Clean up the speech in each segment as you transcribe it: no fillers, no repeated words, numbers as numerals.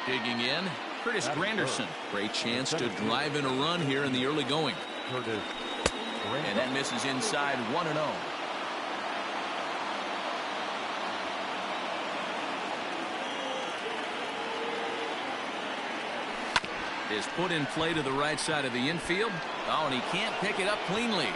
Digging in, Curtis Granderson. Great chance to drive in a run here in the early going. And that misses inside 1-0. Is put in play to the right side of the infield. Oh, and he can't pick it up cleanly.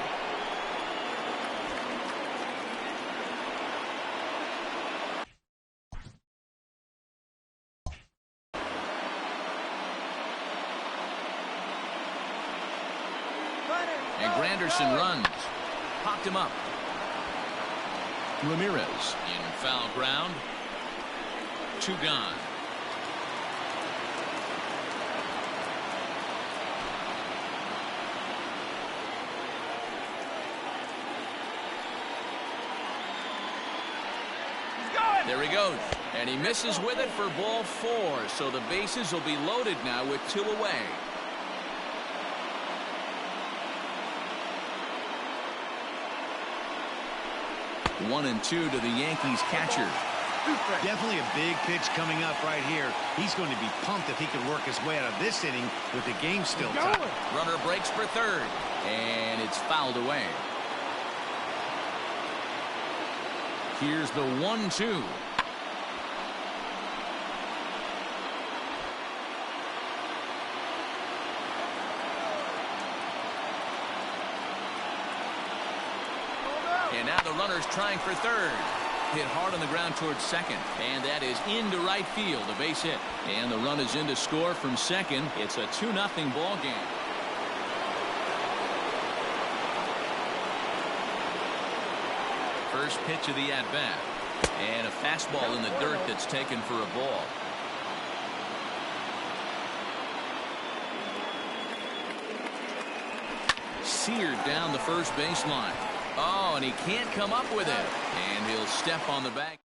And Granderson runs. Popped him up. Ramirez in foul ground. 2 gone. There he goes. And he misses with it for ball 4. So the bases will be loaded now with 2 away. One and 2 to the Yankees catcher. Definitely a big pitch coming up right here. He's going to be pumped if he can work his way out of this inning with the game still tied. Runner breaks for third. And it's fouled away. Here's the 1-2. And now the runner's trying for third. Hit hard on the ground towards second. And that is into right field, a base hit. And the run is in to score from second. It's a 2-0 ball game. First pitch of the at-bat. And a fastball in the dirt that's taken for a ball. Seared down the first baseline. Oh, and he can't come up with it. And he'll step on the back.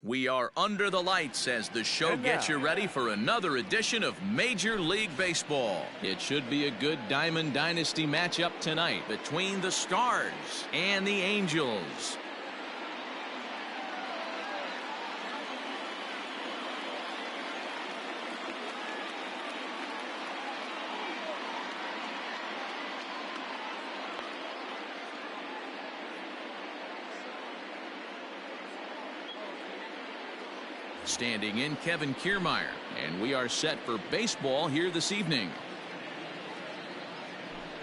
We are under the lights as the show gets you ready for another edition of Major League Baseball. It should be a good Diamond Dynasty matchup tonight between the Stars and the Angels. Standing in, Kevin Kiermaier, and we are set for baseball here this evening.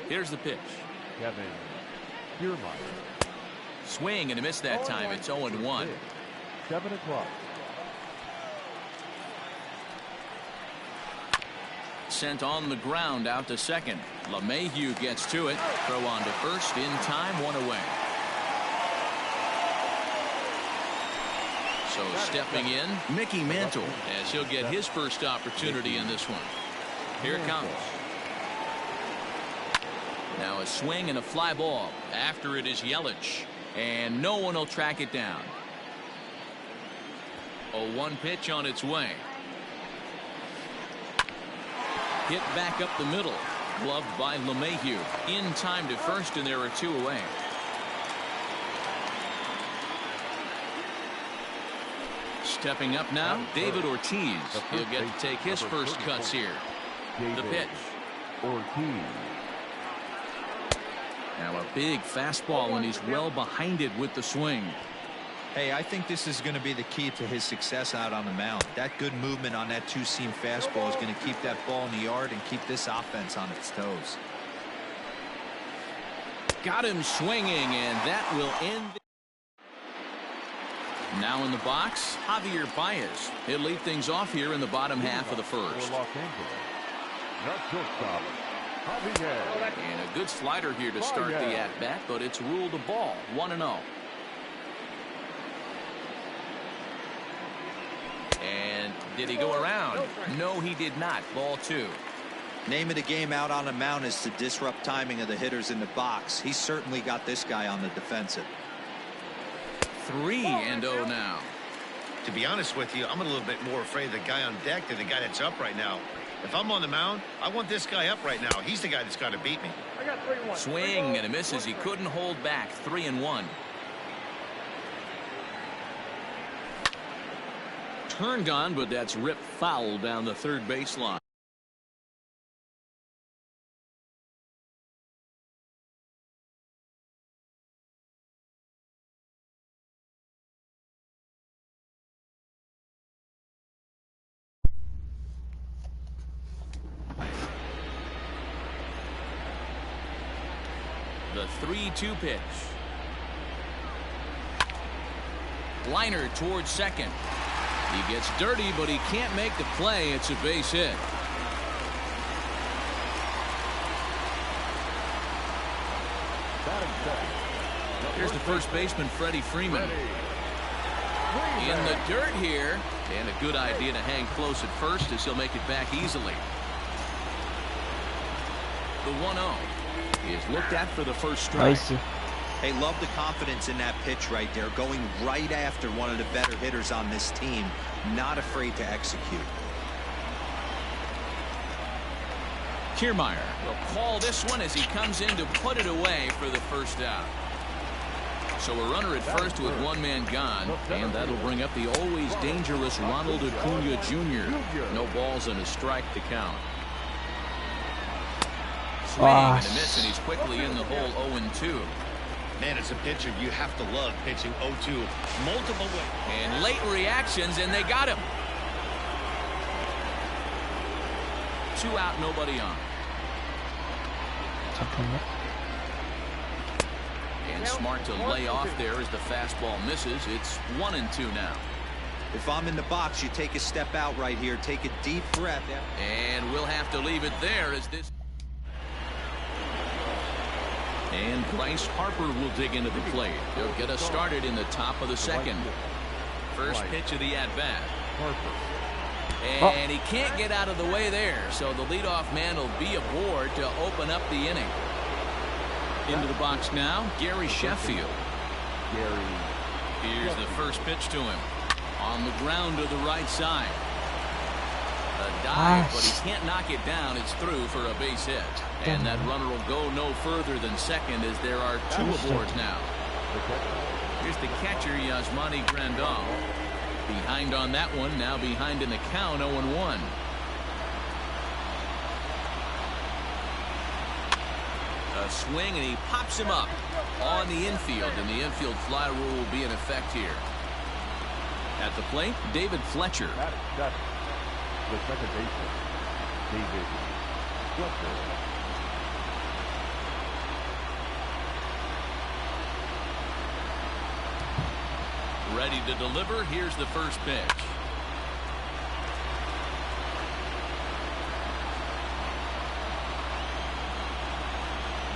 Here's the pitch. Kevin Kiermaier. Swing and a miss that time. It's 0-1. 7 o'clock. Sent on the ground out to second. LeMahieu gets to it. Throw on to first in time, 1 away. So stepping in, Mickey Mantle, as he'll get his first opportunity in this one. Here it comes. Now a swing and a fly ball. After it is Yelich, and no one will track it down. 0-1 pitch on its way. Hit back up the middle. Gloved by LeMahieu. In time to first, and there are 2 away. Stepping up now, David Ortiz. He'll get to take his first cuts here. The pitch. Ortiz. Now a big fastball, and he's well behind it with the swing. Hey, I think this is going to be the key to his success out on the mound. That good movement on that two-seam fastball is going to keep that ball in the yard and keep this offense on its toes. Got him swinging, and that will end. Now in the box, Javier Baez. He'll lead things off here in the bottom half of the first. And a good slider here to start the at-bat, but it's ruled a ball. 1-0. And did he go around? No, he did not. Ball 2. Name of the game out on the mound is to disrupt timing of the hitters in the box. He's certainly got this guy on the defensive. 3-0 now. To be honest with you, I'm a little bit more afraid of the guy on deck than the guy that's up right now. If I'm on the mound, I want this guy up right now. He's the guy that's got to beat me. Swing and a miss as he couldn't hold back. 3-1. Turned on, but that's ripped foul down the third baseline. The 3-2 pitch. Liner towards second. He gets dirty, but he can't make the play. It's a base hit. Here's the first baseman, Freddie Freeman. In the dirt here, and a good idea to hang close at first as he'll make it back easily. The 1-0 is looked at for the first strike. Hey, love the confidence in that pitch right there, going right after one of the better hitters on this team, not afraid to execute. Kiermaier will call this one as he comes in to put it away for the first out. So a runner at first with 1 man gone, and that'll bring up the always dangerous Ronald Acuna Jr. No balls and a strike to count. Swing and a miss, and he's quickly in the hole. 0-2. Man, as a pitcher, you have to love pitching 0-2 multiple ways. And late reactions, and they got him. 2 out, nobody on. And smart to lay off there as the fastball misses. It's 1-2 now. If I'm in the box, you take a step out right here, take a deep breath. And we'll have to leave it there as this. And Bryce Harper will dig into the plate. He'll get us started in the top of the second. First pitch of the at-bat. And he can't get out of the way there, so the leadoff man will be aboard to open up the inning. Into the box now, Gary Sheffield. Here's the first pitch to him. On the ground to the right side. A dive, but he can't knock it down. It's through for a base hit. And that runner will go no further than second as there are two aboard now. Here's the catcher, Yasmani Grandal. Behind on that one, now behind in the count, 0-1. A swing, and he pops him up on the infield, and the infield fly rule will be in effect here. At the plate, David Fletcher. The second baseman, David Fletcher. Ready to deliver. Here's the first pitch.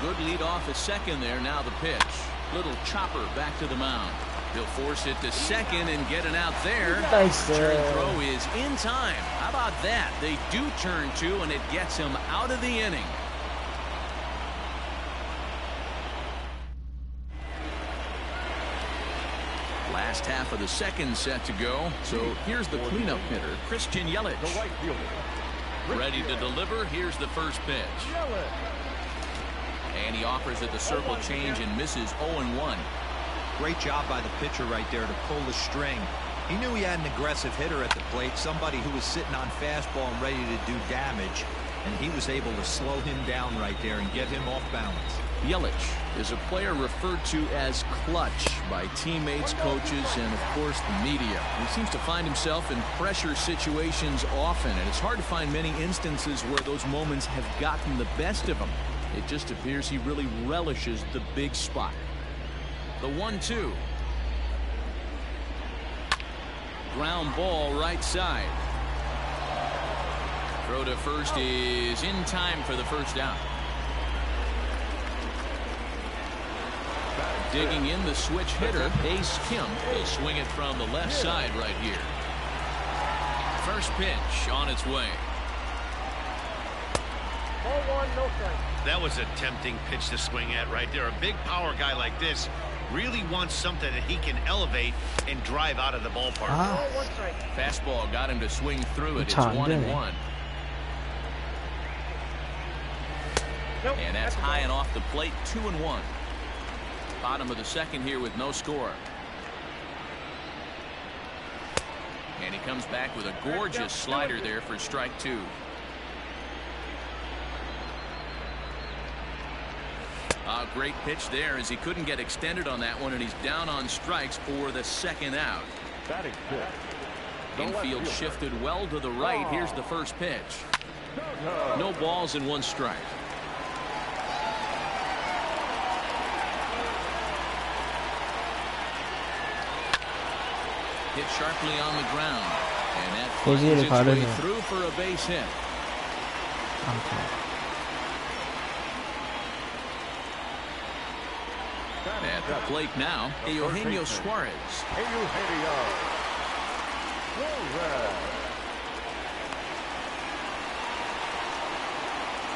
Good lead off at second there. Now the pitch. Little chopper back to the mound. He'll force it to second and get it out there. Nice. Turn throw is in time. How about that? They do turn two, and it gets him out of the inning. Last half of the second set to go. So here's the cleanup hitter, Christian Yelich. The right fielder. Ready to deliver. Here's the first pitch. And he offers it the circle change and misses 0-1. Great job by the pitcher right there to pull the string. He knew he had an aggressive hitter at the plate, somebody who was sitting on fastball and ready to do damage, and he was able to slow him down right there and get him off balance. Yelich is a player referred to as clutch by teammates, coaches, and of course the media. He seems to find himself in pressure situations often, and it's hard to find many instances where those moments have gotten the best of him. It just appears he really relishes the big spot. The 1-2. Ground ball right side. Throw to first is in time for the first out. Digging in the switch hitter, Ace Kim, will swing it from the left side right here. First pitch on its way. That was a tempting pitch to swing at right there. A big power guy like this really wants something that he can elevate and drive out of the ballpark. Fastball got him to swing through it. It's 1-1. And that's high and off the plate. 2-1. Bottom of the second here with no score. And he comes back with a gorgeous slider there for strike two. A great pitch there as he couldn't get extended on that one, and he's down on strikes for the second out. Batting fifth. Infield shifted well to the right. Here's the first pitch. No balls and one strike. Hit sharply on the ground, and that finds its way through for a base hit. At the plate now, Eugenio Suarez.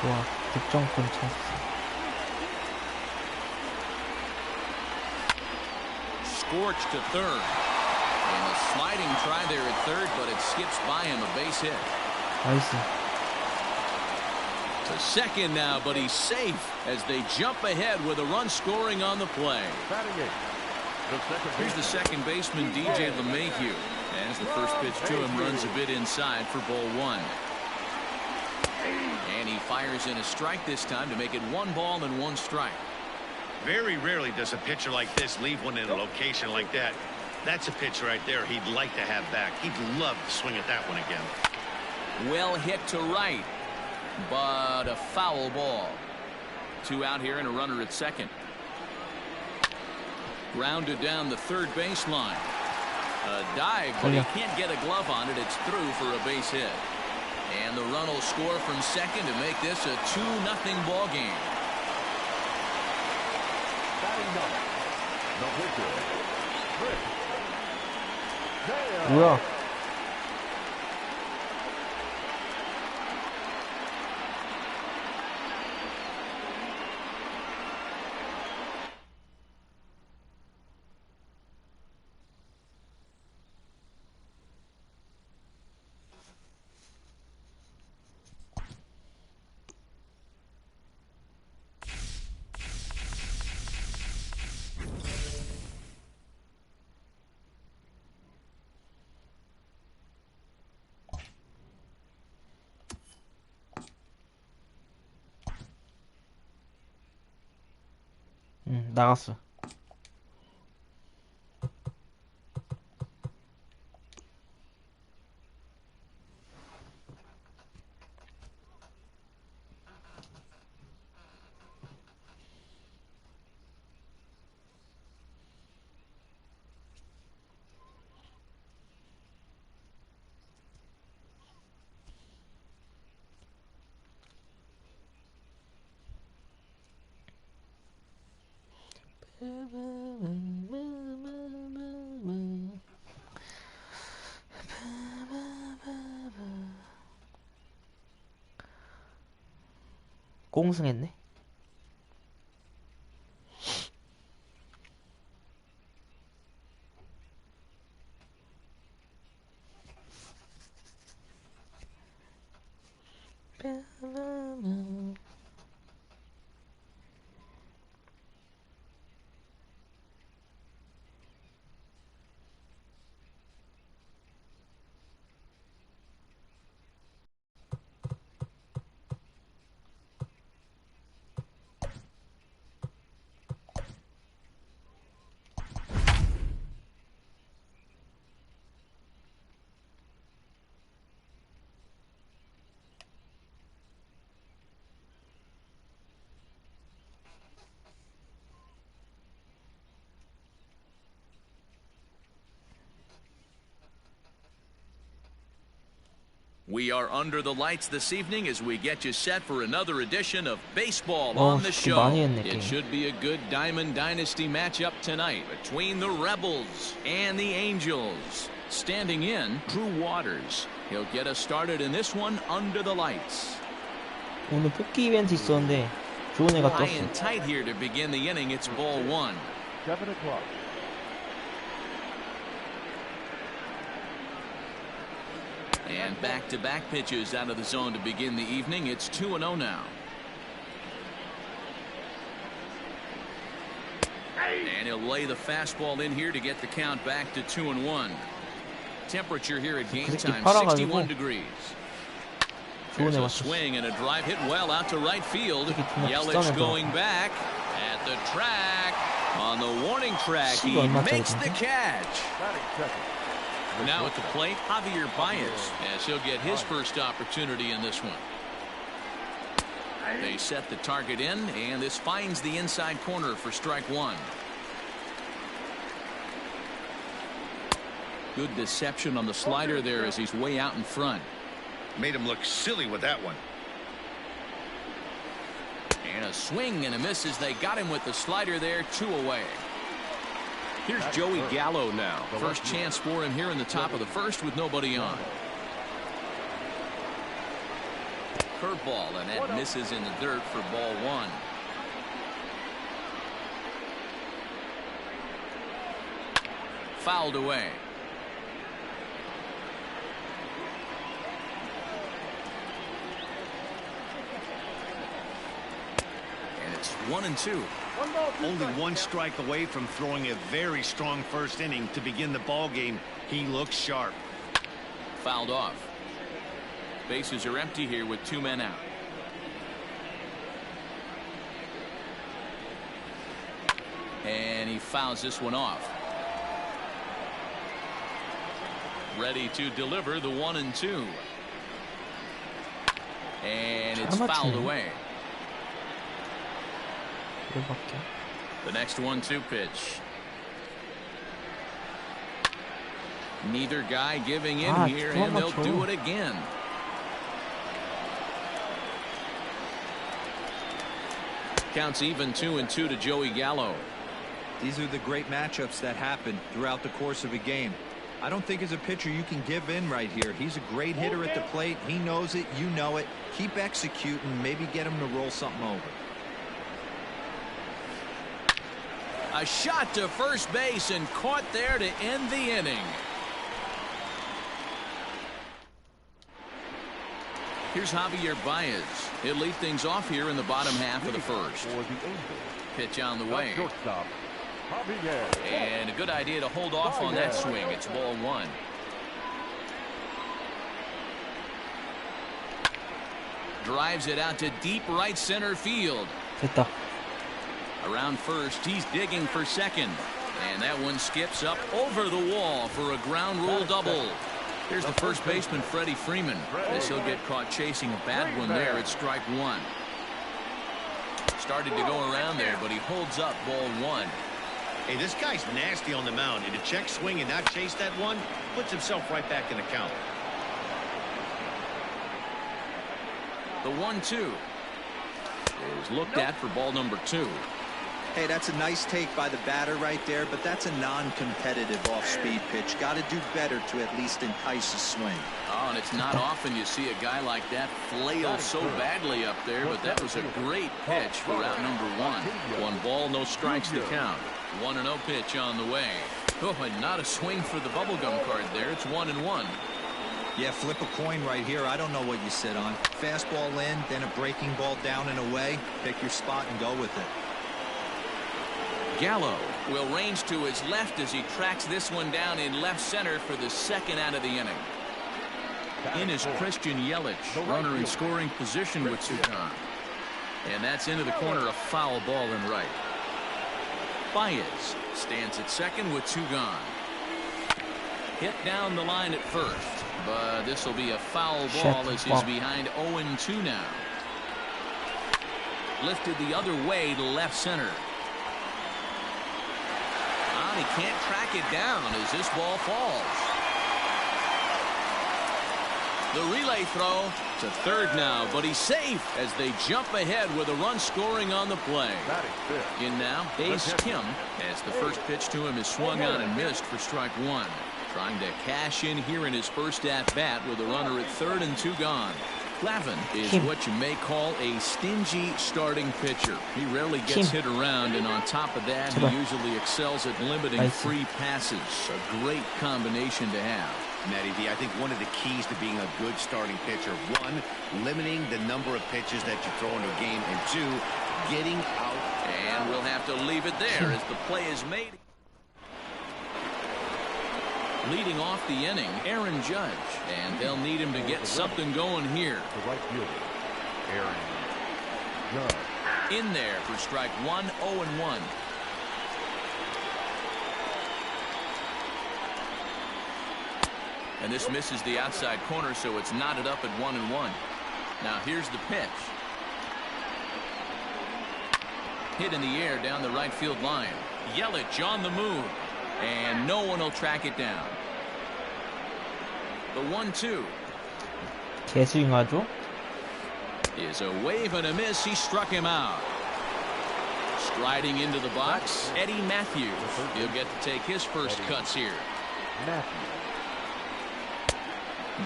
와, 득점권 찼어. Scorched to third. And a sliding try there at third, but it skips by him, a base hit. 나이스. To second now, but he's safe as they jump ahead with a run scoring on the play. Here's the second baseman, DJ LeMahieu. As the first pitch to him runs a bit inside for ball one. And he fires in a strike this time to make it 1 ball and 1 strike. Very rarely does a pitcher like this leave one in a location like that. That's a pitch right there he'd like to have back. He'd love to swing at that one again. Well hit to right, but a foul ball. 2 out here and a runner at second. Grounded down the third baseline. A dive, but he can't get a glove on it. It's through for a base hit. And the run will score from second to make this a 2-0 ball game. 뭐야? 나갔어. 꽁승했네. We are under the lights this evening as we get you set for another edition of Baseball on the Show. It should be a good Diamond Dynasty matchup tonight between the Rebels and the Angels. Standing in, Drew Waters. He'll get us started in this one under the lights. 오늘 뽑기 이벤트 있었는데 좋은 애가 떴어. High and tight here to begin the inning. It's ball one. 7 o'clock. And back-to-back pitches out of the zone to begin the evening. It's 2-0 now. And he'll lay the fastball in here to get the count back to 2-1. Temperature here at game time, 61 degrees. There's a swing and a drive hit well out to right field. Yelich going back at the track. On the warning track, he makes the catch. Now at the plate, Javier Baez, as he'll get his first opportunity in this one. They set the target in, and this finds the inside corner for strike one. Good deception on the slider there as he's way out in front. Made him look silly with that one. And a swing and a miss as they got him with the slider there, 2 away. Here's Joey Gallo now. First chance for him here in the top of the first with nobody on. Curveball, and that misses in the dirt for ball one. Fouled away. And it's 1-2. Only one strike away from throwing a very strong first inning to begin the ball game. He looks sharp. Fouled off. Bases are empty here with 2 men out. And he fouls this one off. Ready to deliver the 1-2. And it's fouled away. The next 1-2 pitch. Neither guy giving in here, and they'll do it again. Counts even 2-2 to Joey Gallo. These are the great matchups that happen throughout the course of a game. I don't think as a pitcher you can give in right here. He's a great hitter at the plate. He knows it. You know it. Keep executing. Maybe get him to roll something over. A shot to first base and caught there to end the inning. Here's Javier Baez. He'll lead things off here in the bottom half of the first. Pitch on the way. And a good idea to hold off on that swing. It's ball one. Drives it out to deep right center field. 됐다. Around first, he's digging for second. And that one skips up over the wall for a ground rule double. Here's the first baseman, Freddie Freeman. Guess he'll get caught chasing a bad one there at strike one. Started to go around there, but he holds up ball one. Hey, this guy's nasty on the mound. And to check swing and not chase that one, puts himself right back in the count. The 1-2 is looked at for ball number 2. Hey, that's a nice take by the batter right there, but that's a non-competitive off-speed pitch. Got to do better to at least entice a swing. Oh, and it's not often you see a guy like that flail so badly up there, but that was a great pitch for out number 1. 1 ball, no strikes to count. 1-0 pitch on the way. Oh, and not a swing for the bubblegum card there. It's 1-1. Yeah, flip a coin right here. I don't know what you sit on. Fastball in, then a breaking ball down and away. Pick your spot and go with it. Gallo will range to his left as he tracks this one down in left center for the second out of the inning. In is Christian Yelich, runner in scoring position with 2 gone. And that's into the corner, a foul ball in right. Baez stands at second with 2 gone. Hit down the line at first, but this will be a foul ball as he's behind 0-2 now. Lifted the other way to left center. He can't track it down as this ball falls. The relay throw to third now, but he's safe as they jump ahead with a run scoring on the play. In now, Ace Kim, as the first pitch to him is swung on and missed for strike 1. Trying to cash in here in his first at-bat with a runner at third and 2 gone. Glavine is what you may call a stingy starting pitcher. He rarely gets hit around, and on top of that, he usually excels at limiting free passes. A great combination to have. Matty V, I think one of the keys to being a good starting pitcher, 1, limiting the number of pitches that you throw into a game, and 2, getting out. And we'll have to leave it there as the play is made. Leading off the inning, Aaron Judge, and they'll need him to get something going here. The right fielder, Aaron Judge. In there for strike 1, 0-1. And this misses the outside corner, so it's knotted up at 1-1. Now here's the pitch. Hit in the air down the right field line. Yelich on the move. And no one will track it down. The 1-2 개스윙하죠? is a wave and a miss. He struck him out. Striding into the box, Eddie Matthews. He'll get to take his first cuts here.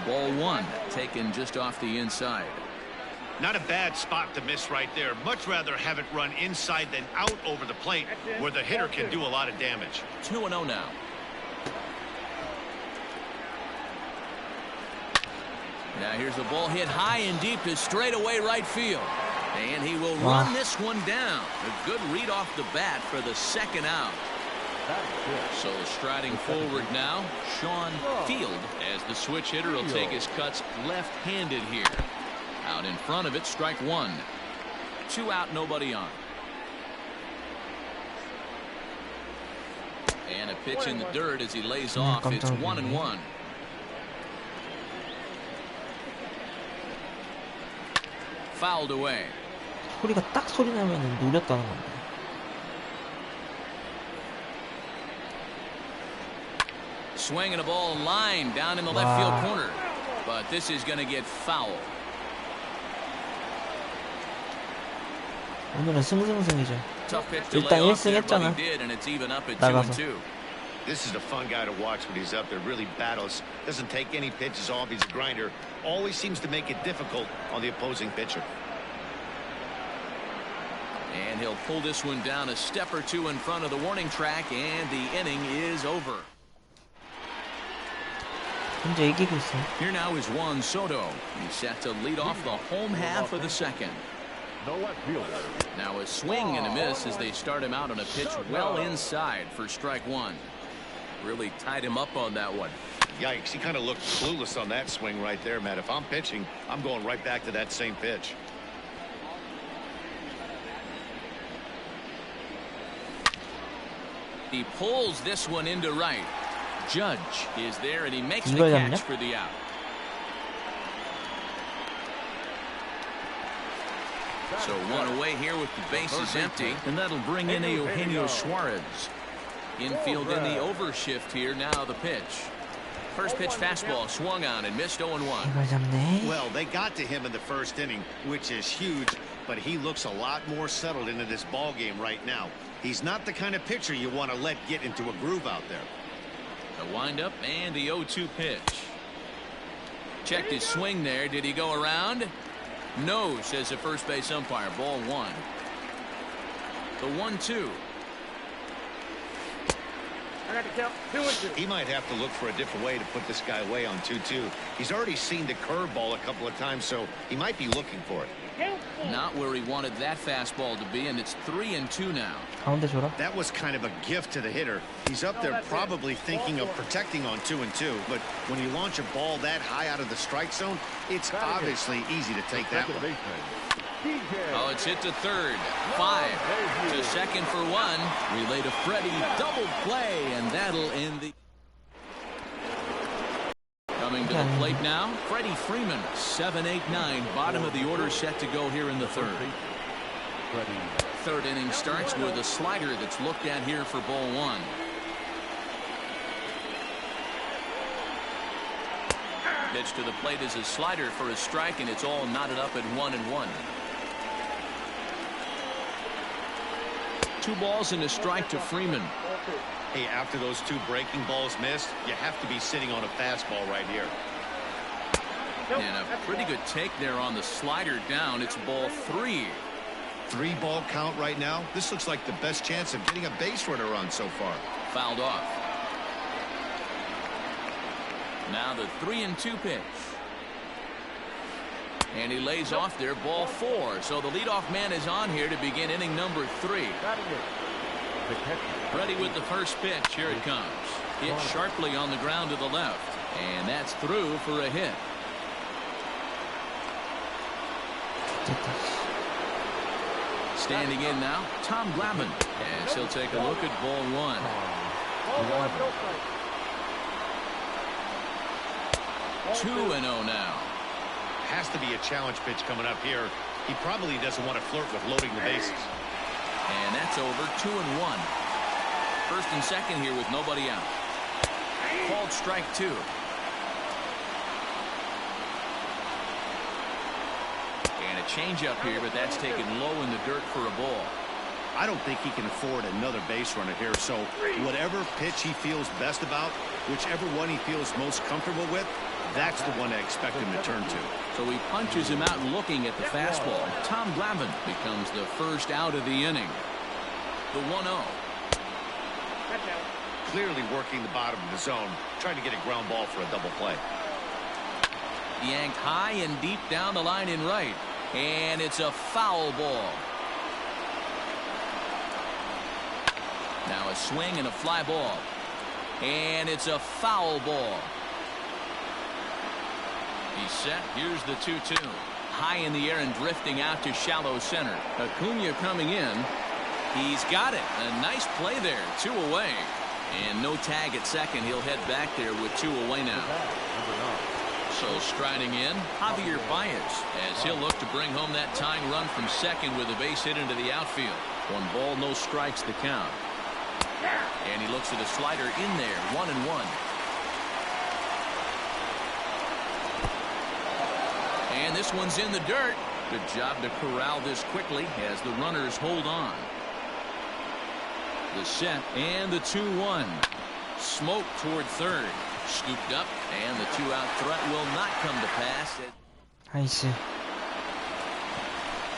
Ball 1 taken just off the inside. Not a bad spot to miss right there. Much rather have it run inside than out over the plate where the hitter can do a lot of damage. 2-0 now. Now here's the ball hit high and deep to straightaway right field. And he will run this one down. A good read off the bat for the second out. So striding forward now, Sean Field, as the switch hitter will take his cuts left-handed here. Out in front of it, strike 1. 2 out, nobody on. And a pitch in the dirt as he lays off. It's 1-1. Fouled away. 소리가 딱 소리 나면 노렸다는 건데. Swinging a ball line down in the left field corner. But this is going to get foul. 오늘은 승승승이죠. Tough pitch to 일단 lay off 1승 there, but 했잖아. he did, and it's even up at 나가서. 2-2. This is a fun guy to watch when he's up there. Really battles. Doesn't take any pitches off. He's a grinder. Always seems to make it difficult on the opposing pitcher. And he'll pull this one down a step or two in front of the warning track, and the inning is over. 현재 이기고 있어. Here now is Juan Soto. He's set to lead off the home half of the second. The left fielder. Now a swing and a miss as they start him out on a pitch well inside for strike 1. Really tied him up on that one. Yikes, he kind of looked clueless on that swing right there, Matt. If I'm pitching, I'm going right back to that same pitch. He pulls this one into right. Judge is there, and he makes the catch for the out. So one away here with the bases empty, and that'll bring in Eugenio Suarez. Infield in the overshift here. Now the pitch. First pitch fastball swung on and missed 0-1. Well, they got to him in the first inning, which is huge, but he looks a lot more settled into this ball game right now. He's not the kind of pitcher you want to let get into a groove out there. The windup and the 0-2 pitch. Checked his swing there. Did he go around? No, says the first base umpire. Ball 1. The 1-2. I got to count 2-2. He might have to look for a different way to put this guy away on 2-2. He's already seen the curveball a couple of times, so he might be looking for it. Not where he wanted that fastball to be, and it's 3-2 now. That was kind of a gift to the hitter. He's up there probably thinking of protecting on 2-2, but when you launch a ball that high out of the strike zone, it's obviously easy to take that one. Oh, it's hit to third. 5 to second for 1. Relay to Freddie. Double play, and that'll end the... Coming to the plate now, Freddie Freeman. 7-8-9. Bottom of the order set to go here in the third. Third inning starts with a slider that's looked at here for ball 1. Pitch to the plate is a slider for a strike, and it's all knotted up at 1-1. 2 balls and a strike to Freeman. Hey, after those 2 breaking balls missed, you have to be sitting on a fastball right here. And a pretty good take there on the slider down. It's ball 3. 3-ball count right now. This looks like the best chance of getting a base runner on so far. Fouled off. Now the 3-2 pitch. And he lays off there, ball 4. So the leadoff man is on here to begin inning number 3. Ready with the first pitch. Here it comes. Hit sharply on the ground to the left. And that's through for a hit. Standing in now, Tom Glavine. As he'll take a look at ball 1. 2-0 now. Has to be a challenge pitch coming up here. He probably doesn't want to flirt with loading the bases. And that's over. 2-1. First and second here with nobody out. Called strike 2. And a changeup here, but that's taken low in the dirt for a ball. I don't think he can afford another base runner here, so whatever pitch he feels best about, whichever one he feels most comfortable with, that's the one I expect him to turn to. So he punches him out looking at the fastball. Tom Glavine becomes the first out of the inning. The 1-0. Clearly working the bottom of the zone, trying to get a ground ball for a double play. Yanked high and deep down the line in right. And it's a foul ball. Now a swing and a fly ball. And it's a foul ball. He's set. Here's the 2-2. High in the air and drifting out to shallow center. Acuna coming in. He's got it. A nice play there. 2 away. And no tag at second. He'll head back there with 2 away now. So striding in, Javier Baez, as he'll look to bring home that tying run from second with a base hit into the outfield. 1 ball, no strikes the count. And he looks at a slider in there. 1-1. And this one's in the dirt. Good job to corral this quickly as the runners hold on. The set and the 2-1. Smoke toward third. Scooped up, and the 2-out threat will not come to pass. 나이스.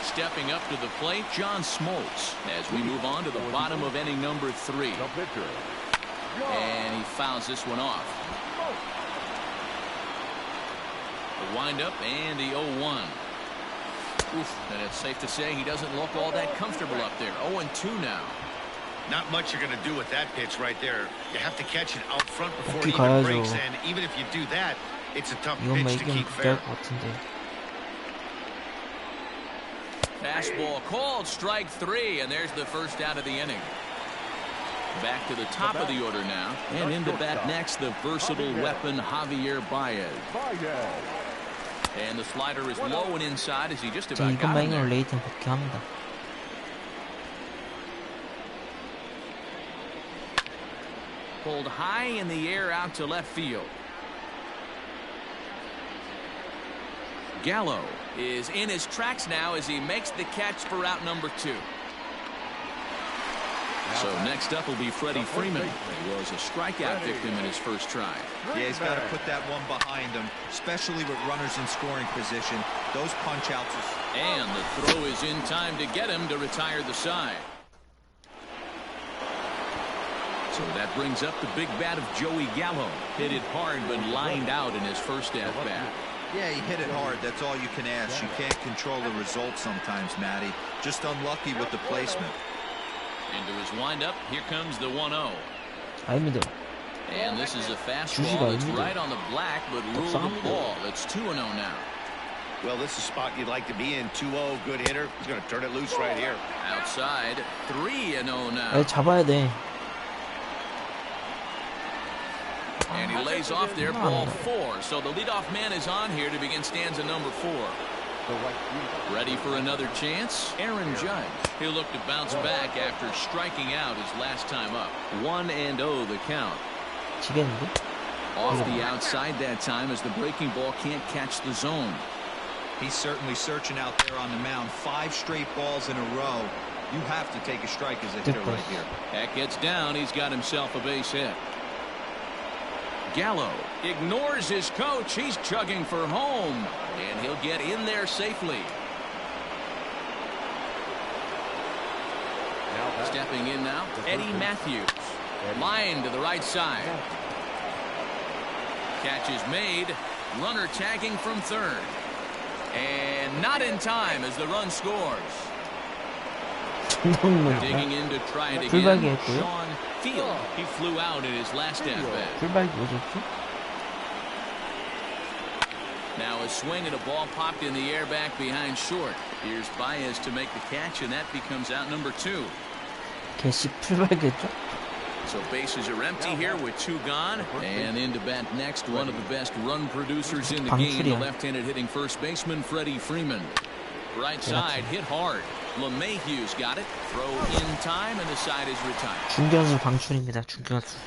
Stepping up to the plate, John Smoltz, as we move on to the bottom of inning number 3. And he fouls this one off. The windup and the 0-1. Oof, and it's safe to say he doesn't look all that comfortable up there. 0-2 now. Not much you're going to do with that pitch right there. You have to catch it out front before it even breaks, and even if you do that, it's a tough pitch to keep fair. Fastball called, strike 3, and there's the first out of the inning. Back to the top of the order now. And into bat next, the versatile weapon, Javier Baez. And the slider is low and inside as he just 자, about got him 이것만이면 there. 레이팅 복귀합니다. Pulled high in the air out to left field. Gallo is in his tracks now as he makes the catch for out number 2. So next up will be Freddie Freeman. He was a strikeout victim in his first try. Yeah, he's got to put that one behind him, especially with runners in scoring position. Those punch-outs. And the throw is in time to get him to retire the side. So that brings up the big bat of Joey Gallo. Hit it hard but lined out in his first at-bat. Yeah, he hit it hard. That's all you can ask. You can't control the result sometimes, Matty. Just unlucky with the placement. Into his windup, here comes the 1-0. 아닙니다. And this is a fastball 주시가 that's 아닙니다. right on the black, but ruled the ball. It's 2-0 now. Well, this is a spot you'd like to be in. 2-0, good hitter. He's going to turn it loose right here. Outside, 3-0 now. 아, 잡아야 돼. And he lays off there, ball 4. So the leadoff man is on here to begin stanza number 4. Ready for another chance? Aaron Judge. He'll look to bounce back after striking out his last time up. 1-0 the count. 지겠는데? Off the outside that time as the breaking ball can't catch the zone. He's certainly searching out there on the mound. 5 straight balls in a row. You have to take a strike as a hitter right here. That gets down. He's got himself a base hit. Gallo ignores his coach. He's chugging for home. And he'll get in there safely. Stepping in now, Eddie Matthews. Line to the right side. Catch is made. Runner tagging from third. And not in time as the run scores. Digging in to try it again. 불발기했고요. Sean Field. He flew out in his last at-bat. 출발기 뭐였지? Now a swing and a ball popped in the air back behind short. Here's Baez to make the catch, and that becomes out number 2. 개씨 출발기했죠? So bases are empty here with 2 gone. And into bat next, one of the best run producers in the game, the left-handed hitting first baseman, Freddie Freeman. Right side, hit hard. LeMahieu's got it. Throw in time, and the side is retired. 중견수 방출입니다. 중견수.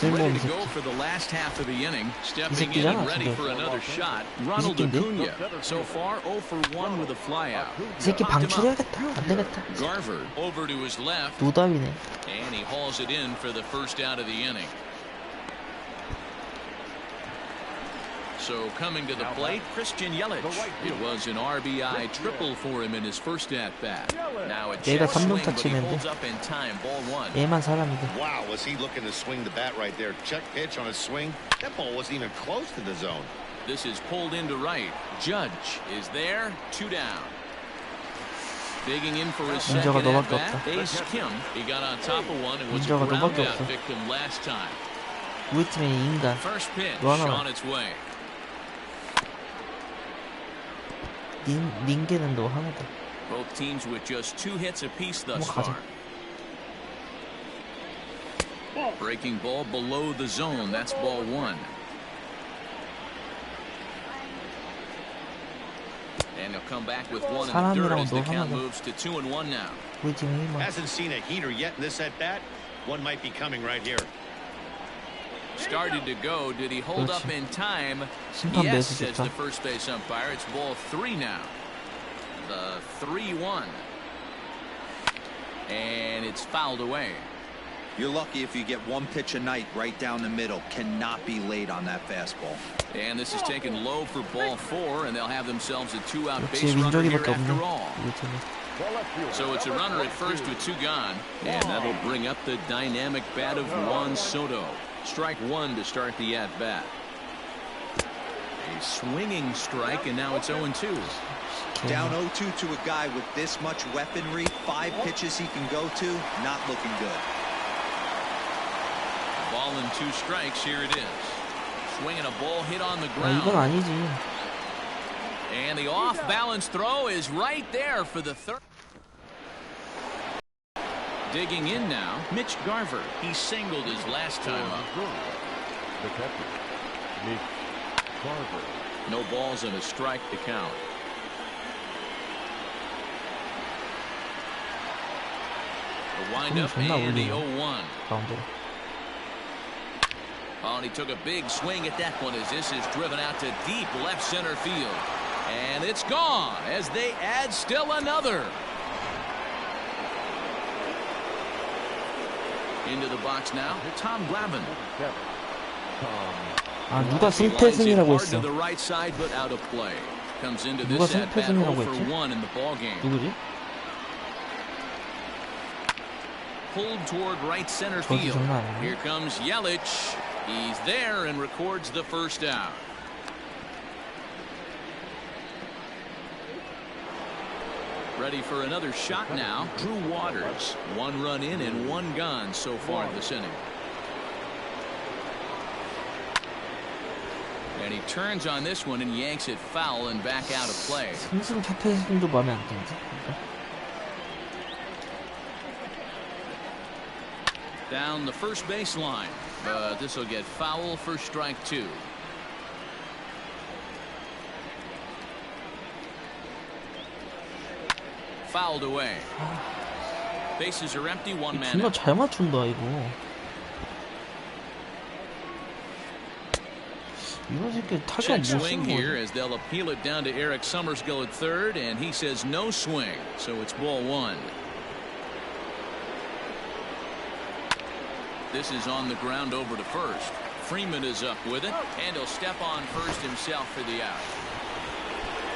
Ready 쓸모없는 to go 새끼. for the last half of the inning. Stepping in 새끼잖아, and ready 저게. for another shot. Ronald 새끼인데? Acuna. So far, 0 for 1 with a flyout. 이 새끼 방출해야겠다. 안 되겠다. Garver over to his left. 노답이네. And he hauls it in for the first out of the inning. So coming to the plate, Christian Yelich. It was an RBI triple for him in his first at-bat. Now a 얘가 check swing, but he 삼루타치는데. holds up in time. Ball 1. 얘만 사람이다. Wow, was he looking to swing the bat right there. Check pitch on his swing. That ball wasn't even close to the zone. This is pulled into right. Judge is there. 2 down. Digging in for his 민저가 second 너밖에 at-bat. 없다. Ace Kim. He got on top of one and was a 민저가 ground 너밖에 out 없어. victim last time. 우리 팀의 인간. First pitch 너 하나. on its way. 닌게는 너 하나다. Both teams with just 2 hits apiece thus 가자. far. Breaking ball below the zone. That's ball 1. And he'll come back with 1 in the dirt as the count moves to 2-1 now. 우리 팀의 힘은. Hasn't seen a heater yet in this at-bat. One might be coming right here. Started to go. Did he hold up in time? 심판 Yes, 매수 says 좋다. the first base umpire. It's ball 3 now. The 3-1. And it's fouled away. You're lucky if you get 1 pitch a night right down the middle. Cannot be late on that fastball. And this is taken low for ball 4, and they'll have themselves a 2-out 역시 base runner here 민족이밖에 없네. after all. 우리 팀에. So it's a runner at first with 2 gone, and that'll bring up the dynamic bat of Juan Soto. Strike 1 to start the at-bat. A swinging strike, and now it's 0-2. Down 0-2 to a guy with this much weaponry, 5 pitches he can go to, not looking good. Ball and 2 strikes. Here it is. Swinging a ball hit on the 아, 이건 ground. 아니지. And the off-balance throw is right there for the third. Digging in now, Mitch Garver. He singled his last time up. The catcher, Mitch Garver. No balls and a strike to count. The windup and the 0-1. 가운데로. Oh, and he took a big swing at that one as this is driven out to deep left center field. And it's gone as they add still another. Into the box now, Tom Glavine. 아, 누가 승패승이라고 Lines it hard 했어. to the right side, but out of play. Comes into 누가 this at bat 0 승패승이라고 for 했지? 1 in the ball game. 누구지? Pulled toward right center 저기 field. 장난 아니네. Here comes Yelich. He's there and records the first out. Ready for another shot now. Drew Waters. 1 run in and 1 gone so far in this inning. And he turns on this one and yanks it foul and back out of play. 승승 패패승도 마음에 안 드는데. Down the first baseline, but this will get foul for strike 2. Fouled away. Bases are empty, 1 man 존나 out. 잘 맞춘다 이거. 이런 새끼 타격 Check 못 swing 쓰는 here 거지. as they'll appeal it down to Eric Summersgill at third, and he says no swing, so it's ball 1. This is on the ground over to first. Freeman is up with it, and he'll step on first himself for the out.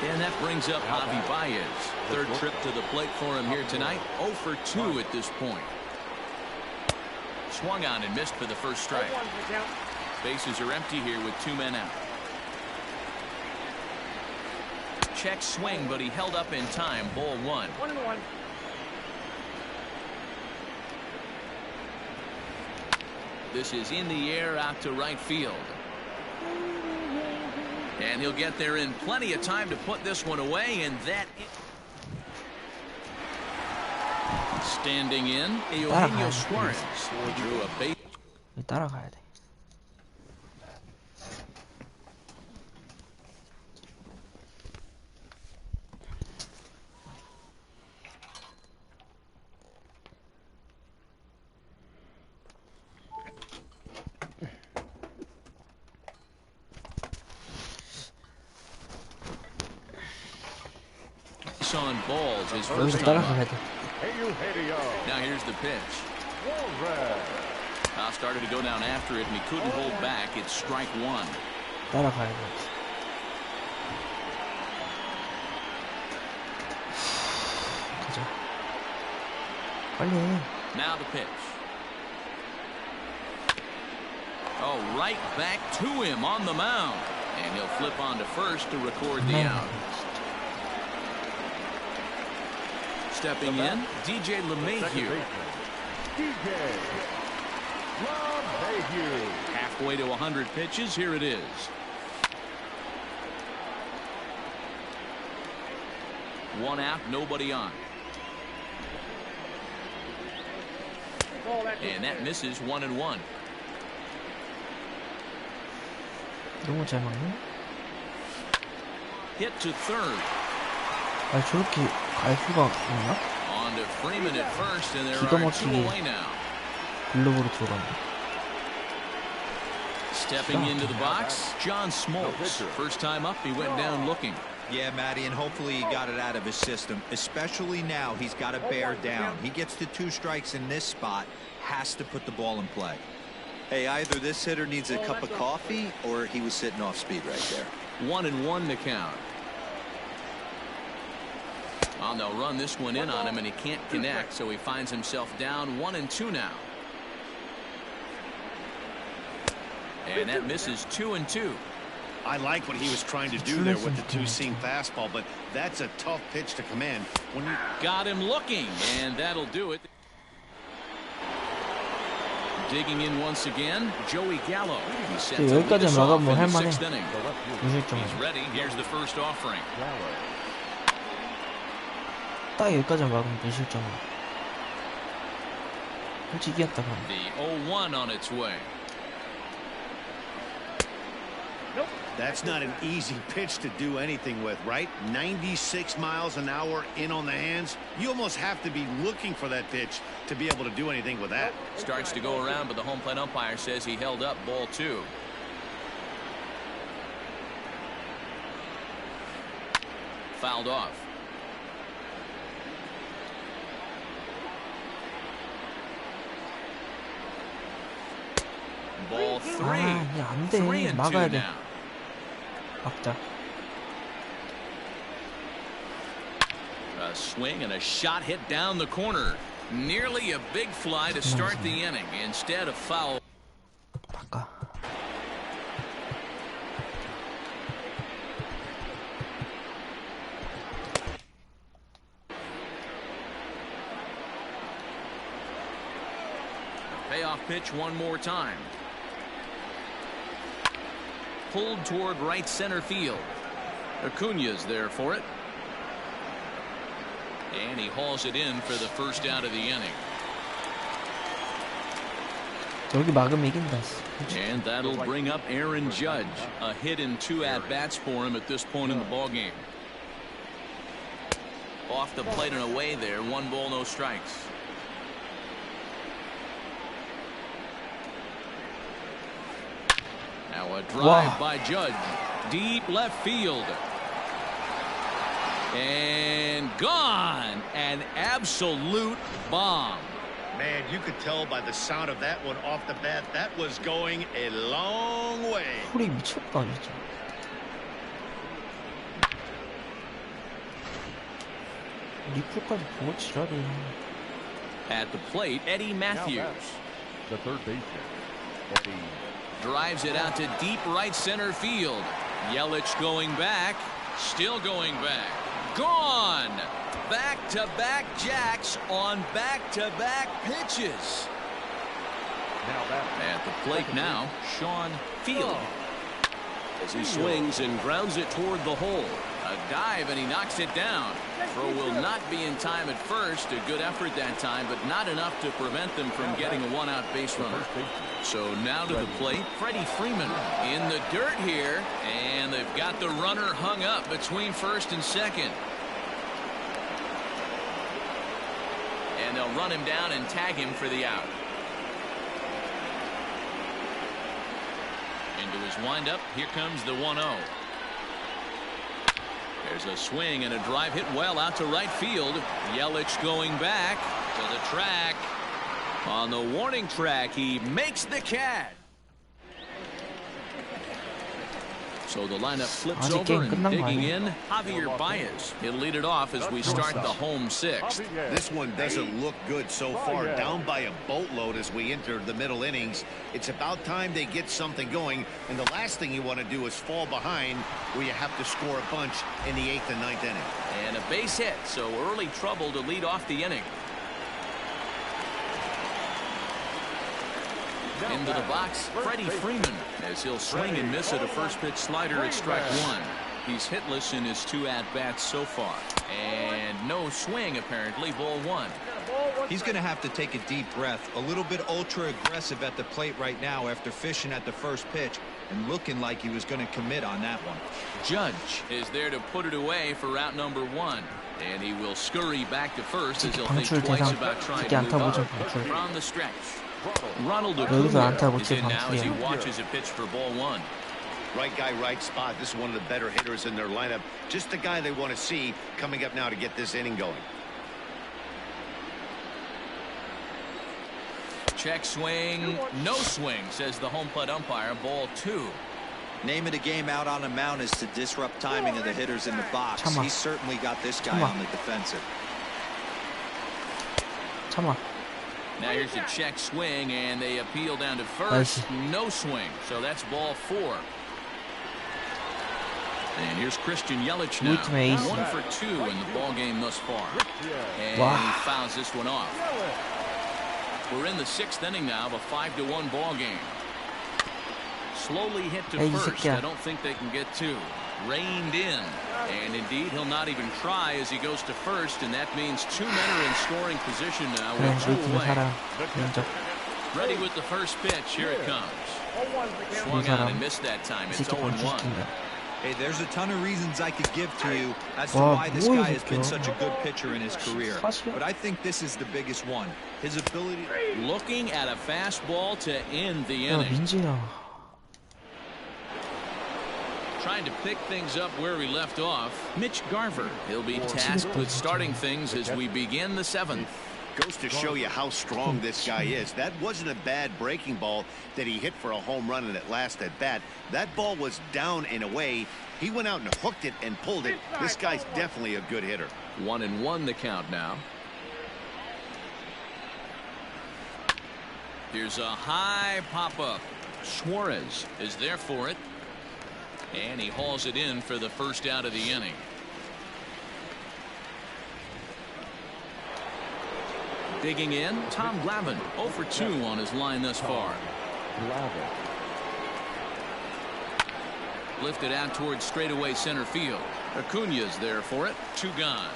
And that brings up Javi Baez. Third trip to the plate for him here tonight. 0 for 2 at this point. Swung on and missed for the first strike. Bases are empty here with 2 men out. Check swing, but he held up in time. Ball 1. 1-1. This is in the air out to right field. And he'll get there in plenty of time to put this one away, and that standing in Eugenio Suarez drew a base. 따라가야 돼. On balls his 여기서 first time 따라가야 up. 돼. Now here's the pitch. Now started to go down after it, and he couldn't hold back. It's strike 1. 따라가야 돼. 가자. 빨리 해. Now the pitch. Oh, right back to him on the mound. And he'll flip on to first to record the out. Stepping in, DJ LeMahieu. DJ LeMahieu. Halfway to 100 pitches. Here it is. One out, nobody on. And that misses 1-1. 너무 잘 막네. Hit to third. 아, 저렇게 갈 수가 있나? On to Freeman at first, and there 기가 are 2 막히게 away now. 글러브로 들어갔네. Stepping into the box, John Smoltz. First time up, he went down looking. Yeah, Matty, and hopefully he got it out of his system. Especially now, he's got to bear down. He gets to 2 strikes in this spot, has to put the ball in play. Hey, either this hitter needs a cup of coffee or he was sitting off speed right there. 1-1 to count. Oh, they'll run this one in on him, and he can't connect, so he finds himself down 1-2 now. And that misses 2-2. I like what he was trying to do there with the 2-seam fastball, but that's a tough pitch to command. When you Got him looking, and that'll do it. Digging in once again, Joey Gallo. He's set to lead 여기까지 us off 막으면 in the 할만해. 6th inning. 무실점. He's ready. Here's the first offering. 딱 여기까지 막으면 무실점. 솔직히 이겼다 그럼. The 0-1 on its way. That's not an easy pitch to do anything with, right? 96 miles an hour in on the hands. You almost have to be looking for that pitch to be able to do anything with that. Starts to go around, but the home plate umpire says he held up ball 2. Fouled off. Ball 3. 아, 야, 안 돼. 3-2 막아야 돼. now. 막자. A swing and a shot hit down the corner. Nearly a big fly to start the inning. Instead, a foul. 바꿔. Payoff pitch one more time. Pulled toward right center field. Acuna's there for it. And he hauls it in for the first out of the inning. 여기 막으면 이긴다. And that'll bring up Aaron Judge. A hit in 2 at-bats for him at this point in the ballgame. Off the plate and away there. 1 ball, no strikes. Now a drive by Judge. Deep left field. And gone. An absolute bomb. Man, you could tell by the sound of that one off the bat, that was going a long way. 소리 미쳤다 진짜. 리플까지 보고 지랄해. At the plate, Eddie Matthews. The third baseman, Eddie. Drives it out to deep right center field. Yelich going back. Still going back. Gone. Back-to-back jacks on back-to-back pitches. At the plate now, Sean Field. As he swings and grounds it toward the hole. A dive and he knocks it down. Throw will not be in time at first. A good effort that time, but not enough to prevent them from getting a one-out base runner. So now to the plate, Freddie Freeman in the dirt here, and they've got the runner hung up between first and second. And they'll run him down and tag him for the out. Into his windup, here comes the 1-0. There's a swing and a drive hit well out to right field. Yelich going back to the track. On the warning track, he makes the catch. So the lineup flips over and digging in Javier Baez. He'll lead it off as we start the home sixth. This one doesn't look good so far. Down by a boatload as we enter the middle innings. It's about time they get something going, and the last thing you want to do is fall behind where you have to score a bunch in the 8th and 9th inning. And a base hit, so early trouble to lead off the inning. Into the box, Freddie Freeman, as he'll swing and miss at a first pitch slider at strike 1. He's hitless in his 2 at-bats so far. And no swing, apparently, ball 1. He's going to have to take a deep breath. A little bit ultra-aggressive at the plate right now after fishing at the first pitch and looking like he was going to commit on that one. Judge is there to put it away for out number 1. And he will scurry back to first as he'll think twice about trying to move up from the stretch. Ronald Acuna is in now as he watches a pitch for ball 1. Right guy, right spot. This is one of the better hitters in their lineup. Just the guy they want to see coming up now to get this inning going. Check swing, no swing, says the home plate umpire. Ball 2. Name of the game out on the mound is to disrupt timing of the hitters in the box. He's certainly got this guy on the defensive. Now here's a check swing, and they appeal down to first. No swing, so that's ball 4. And here's Christian Yelich now. 1 for 2 in the ball game thus far. And he fouls this one off. We're in the 6th inning now of a 5-1 ball game. Slowly hit to first. I don't think they can get 2. Reined in. And indeed, he'll not even try as he goes to first, and that means 2 men are in scoring position now 그래, with 2 우리 팀의 away. 사랑 인정. Ready with the first pitch. Here it comes. Swung on and missed that time. 이 It's 새끼 0-1. 방출시킨다. Hey, there's a ton of reasons I could give to you as to 와, why this 뭐야, guy has been 이거. such a good pitcher in his career. 사실이야? But I think this is the biggest one. His ability. Looking at a fastball to end the 야, inning. 민지야. Trying to pick things up where we left off. Mitch Garver. He'll be tasked with starting things as we begin the 7th. Goes to show you how strong this guy is. That wasn't a bad breaking ball that he hit for a home run in that last at bat. That ball was down and away. He went out and hooked it and pulled it. This guy's definitely a good hitter. 1-1 the count now. Here's a high pop-up. Suarez is there for it. And he hauls it in for the first out of the inning. Digging in, Tom Glavine, 0 for 2 on his line thus far. Lifted out towards straightaway center field. Acuna's there for it. 2 gone.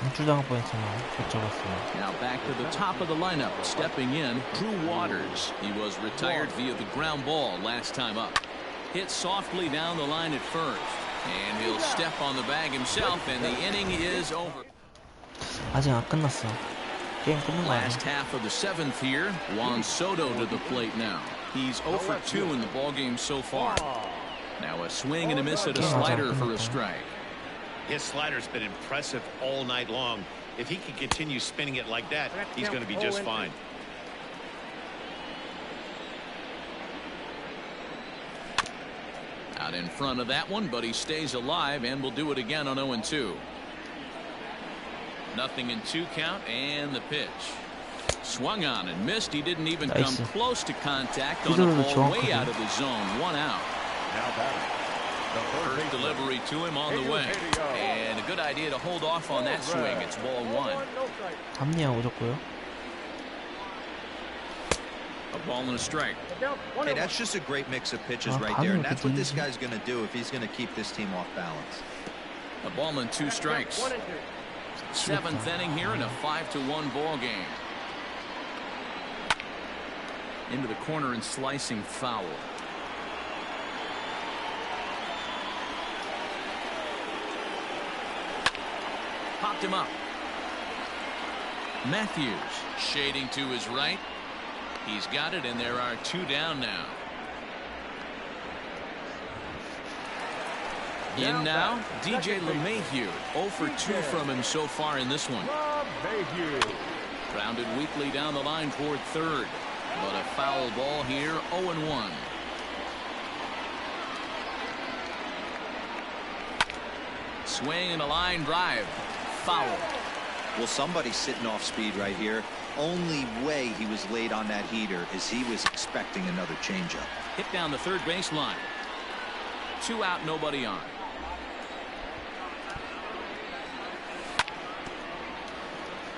방출당할 뻔했잖아. 못 잡았어요. Now back to the top of the lineup. Stepping in, Drew Waters. He was retired via the ground ball last time up. Hit softly down the line at first. And he'll step on the bag himself, and the inning is over. 아직 안 끝났어. 게임 끝난 거 아니야? Last half of the 7th here. Juan Soto to the plate now. He's 0 for 2 in the ballgame so far. Now a swing and a miss at a slider for a strike. His slider's been impressive all night long. If he can continue spinning it like that, he's going to be just fine. Out in front of that one, but he stays alive and will do it again on 0-2. Nothing in 2 count, and the pitch. Swung on and missed. He didn't even come 나이스. close to contact on a ball way 정확하게. out of the zone. 1 out. Now batting. The third First baseman. delivery to him on the way. And a good idea to hold off on that swing. It's ball 1. 합리화 오졌고요. A ball and a strike. Hey, that's just a great mix of pitches 아, right there. And 감이 that's 이렇게 what this 들리지? guy's going to do if he's going to keep this team off balance. A ball and 2 strikes. 7th inning here in a 5-1 ball game. Into the corner and slicing foul. Popped him up. Matthews shading to his right. He's got it, and there are 2 down now. In now, DJ LeMahieu. 0 for 2 from him so far in this one. Grounded weakly down the line toward third. But a foul ball here, 0-1. Swing and a line drive. Foul. Well, somebody's sitting off speed right here. Only way he was late on that heater is he was expecting another changeup. Hit down the third base line. 2 out, nobody on.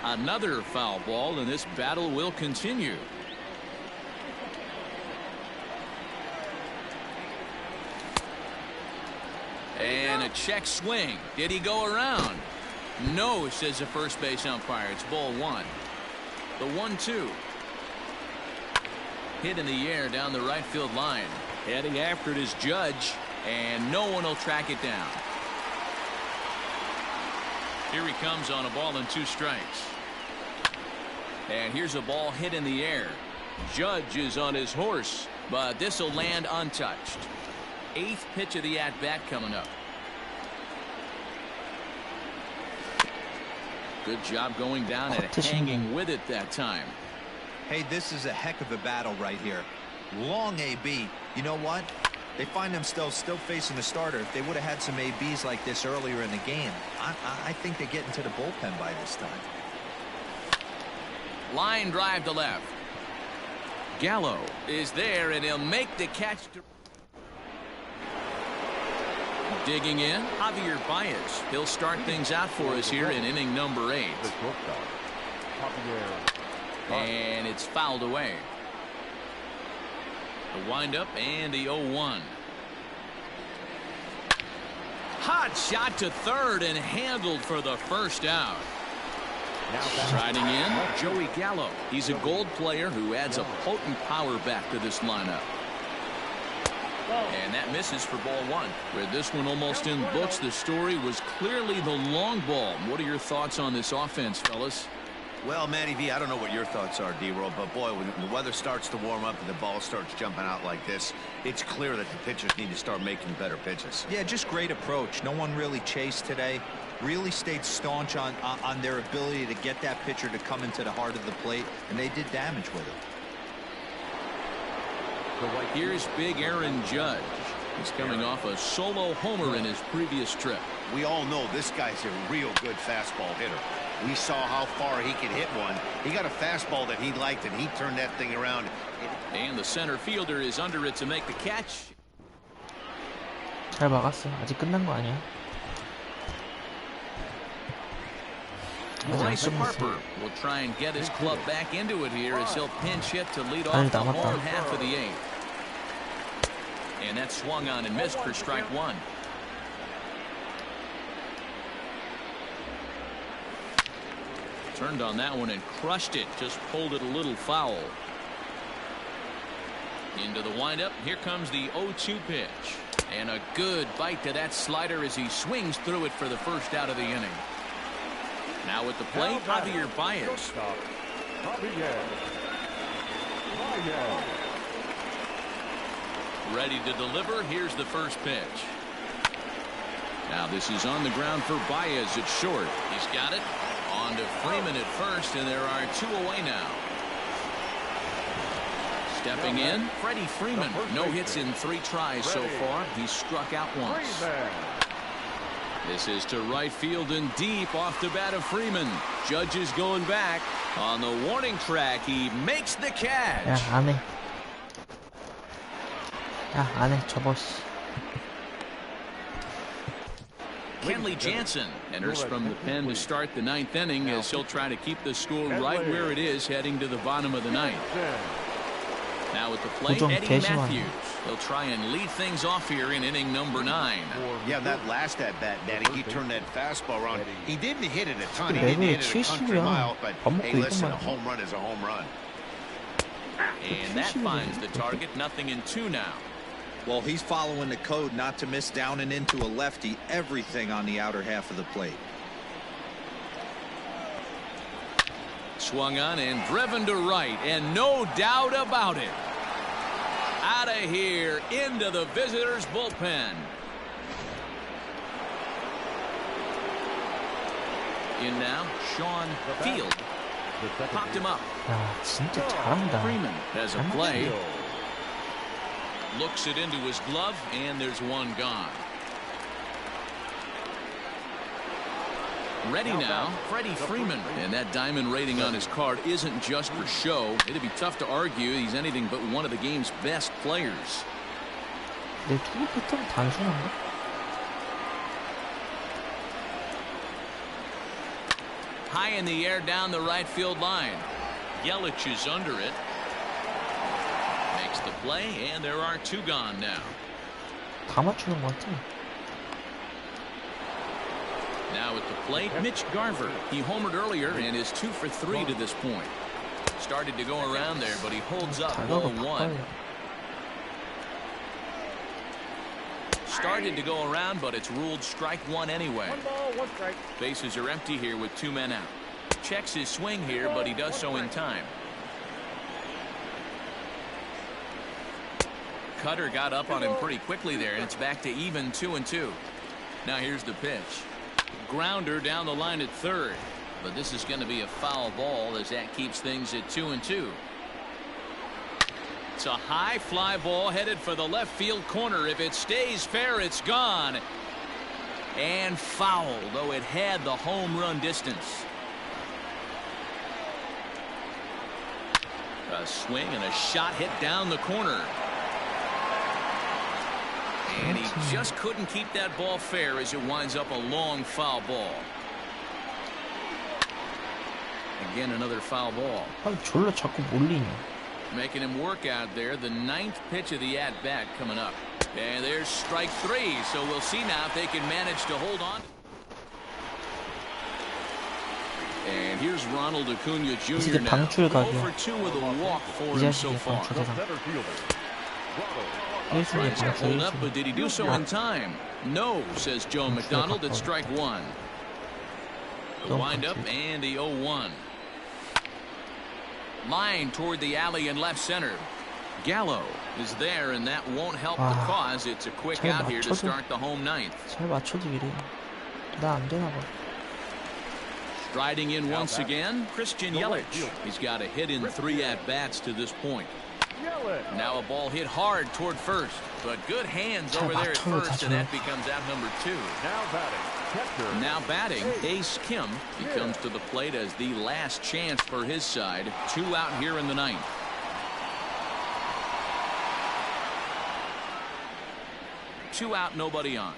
Another foul ball, and this battle will continue. And a check swing. Did he go around? No, says the first base umpire. It's ball 1. The 1-2. Hit in the air down the right field line. Heading after it is Judge, and no one will track it down. Here he comes on a ball and 2 strikes. And here's a ball hit in the air. Judge is on his horse, but this will land untouched. 8th pitch of the at-bat coming up. Good job going down and hanging with it that time. Hey, this is a heck of a battle right here. Long AB. You know what? They find themselves still facing the starter. If they would have had some ABs like this earlier in the game, I think they get into the bullpen by this time. Line drive to left. Gallo is there, and he'll make the catch. Digging in, Javier Baez. He'll start things out for us here in inning number 8. The shortstop, Javier. And it's fouled away. The windup and the 0-1. Hot shot to third and handled for the first out. Riding in, Joey Gallo. He's a gold player who adds a potent power back to this lineup. And that misses for ball one. With this one almost in books, the story was clearly the long ball. What are your thoughts on this offense, fellas? Well, Matty V, I don't know what your thoughts are, D-Roll, but boy, when the weather starts to warm up and the ball starts jumping out like this, it's clear that the pitchers need to start making better pitches. Yeah, just great approach. No one really chased today. Really stayed staunch on their ability to get that pitcher to come into the heart of the plate, and they did damage with it. Here's big Aaron Judge. He's coming off a solo homer in his previous trip. We all know this guy's a real good fastball hitter. We saw how far he could hit one. He got a fastball that he liked, and he turned that thing around. And the center fielder is under it to make the catch. 잘 막았어. 아직 끝난 거 아니야? Bryce Harper will try and get his club back into it here as he'll pinch hit to lead off the home half of the eighth. And that swung on and missed for strike one. Turned on that one and crushed it. Just pulled it a little foul. Into the windup. Here comes the 0-2 pitch. And a good bite to that slider as he swings through it for the first out of the inning. Now at the plate, Javier Baez. Ready to deliver. Here's the first pitch. Now this is on the ground for Baez at short. He's got it. On to Freeman at first, and there are two away now. Stepping in, Freddie Freeman. No hits in 3 tries so far. He's struck out once. This is to right field and deep off the bat of Freeman. Judge is going back. On the warning track, he makes the catch. 야, 안 해. 야, 안 해. 접어. Kenley Jansen enters from the pen to start the 9th inning as he'll try to keep the score right where it is heading to the bottom of the 9th. Now at the plate, Eddie Matthews. He'll try and lead things off here in inning number 9. Yeah, that last at bat, Danny, he turned that fastball around. He didn't hit it a ton. He didn't hit it a country mile, but hey, listen, a home run is a home run. And that finds the target. 0-2 now. Well, he's following the code not to miss down and into a lefty. Everything on the outer half of the plate. Swung on and driven to right, and no doubt about it. Out of here into the visitors' bullpen. In now, Sean Field. Popped him up. 야, 진짜 잘한다. Freeman has a play. Looks it into his glove, and there's one gone. Ready now, Freddie Freeman. And that diamond rating on his card isn't just for show. It'd be tough to argue he's anything but one of the game's best players. 내 투구 패턴 단순한가? High in the air down the right field line. Yelich is under it. Makes the play, and there are two gone now. 다 맞추는 것 같아. Now at the plate, Mitch Garver. He homered earlier and is 2 for 3 to this point. Started to go around there, but he holds up 1-1. Started to go around, but it's ruled strike one anyway. 1 ball, 1 strike. Bases are empty here with 2 men out. Checks his swing here, but he does so in time. Cutter got up on him pretty quickly there, and it's back to even 2-2. Now here's the pitch. Grounder down the line at third, but this is going to be a foul ball as that keeps things at 2-2. It's a high fly ball headed for the left field corner. If it stays fair, it's gone. And foul, though it had the home run distance. A swing and a shot hit down the corner. And he just couldn't keep that ball fair as it winds up a long foul ball. Again, another foul ball. 아, 졸라 자꾸 몰리냐. Making him work out there. The 9th pitch of the at-bat coming up. And there's strike three, so we'll see now if they can manage to hold on. And here's Ronald Acuna Jr. 이제 now. 방출 0 각이야. for 2 with a walk for 이 him so 자식이 far. The 방출이다. center fielder. Ronald. 1순위 Tries to 방출 hold up, but 1순위. did he do so in time? No, says Joe McDonald at strike one. The Don't wind up confuse. and the 0-1. Line toward the alley in left center. Gallo is there, and that won't help the 와, cause. It's a quick 잘 out here to 맞춰도- start the home ninth. 잘 맞춰도 이래. 나 안 되나 봐. Striding in once again, Christian Yelich. He's got a hit in 3 at-bats to this point. Yelich. Now a ball hit hard toward first, but good hands over there at 맞춰도 first, and that becomes out number 2. Now batting. Catcher. Now batting, Ace Kim. He comes to the plate as the last chance for his side. 2 out here in the ninth. Two out, nobody on.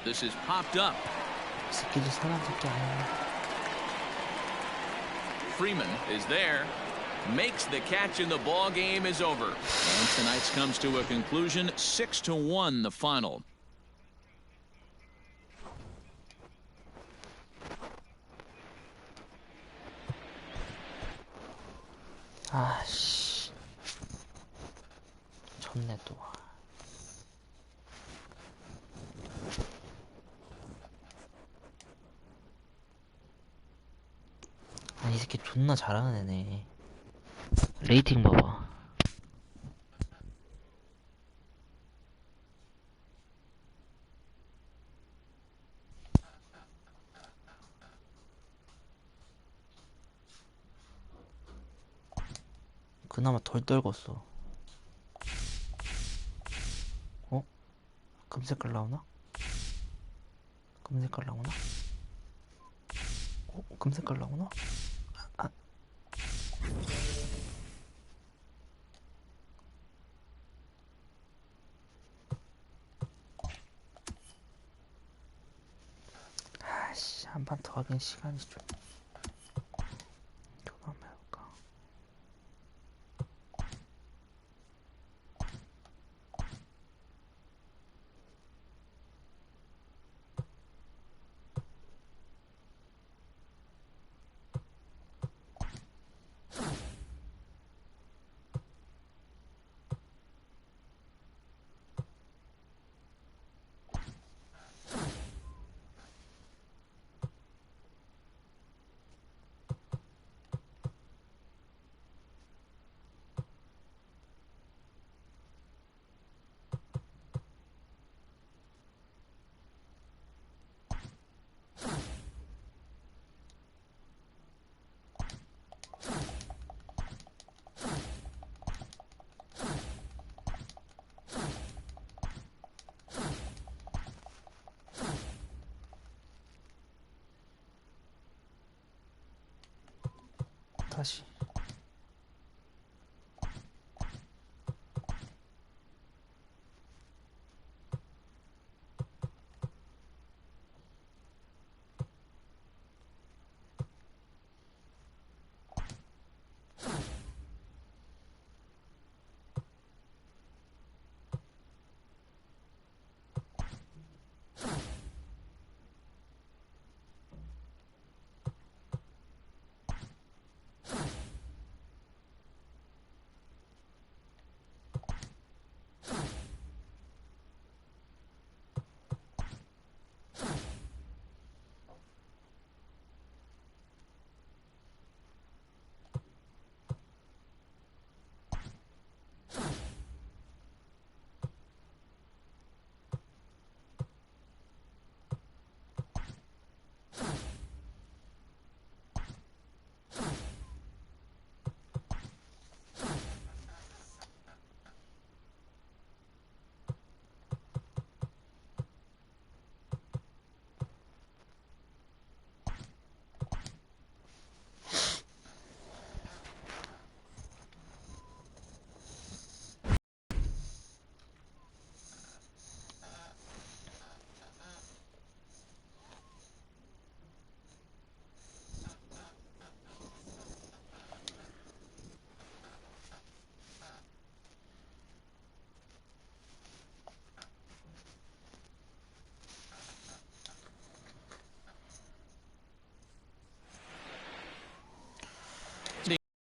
This is popped up. 이 새끼들 사람 새끼 아니야. Freeman is there. Makes the catch, and the ball game is over. And tonight's comes to a conclusion. 6-1 the final. 아씨. 졌네 또. 아니 이 새끼 존나 잘하는 애네. 레이팅 봐봐. 그나마 덜 떨궜어. 어? 금색깔 나오나? 금색깔 나오나? 어? 금색깔 나오나? 아. 아씨, 한 판 더 하긴 시간이 좀. 저거 한번 해볼까? 다시.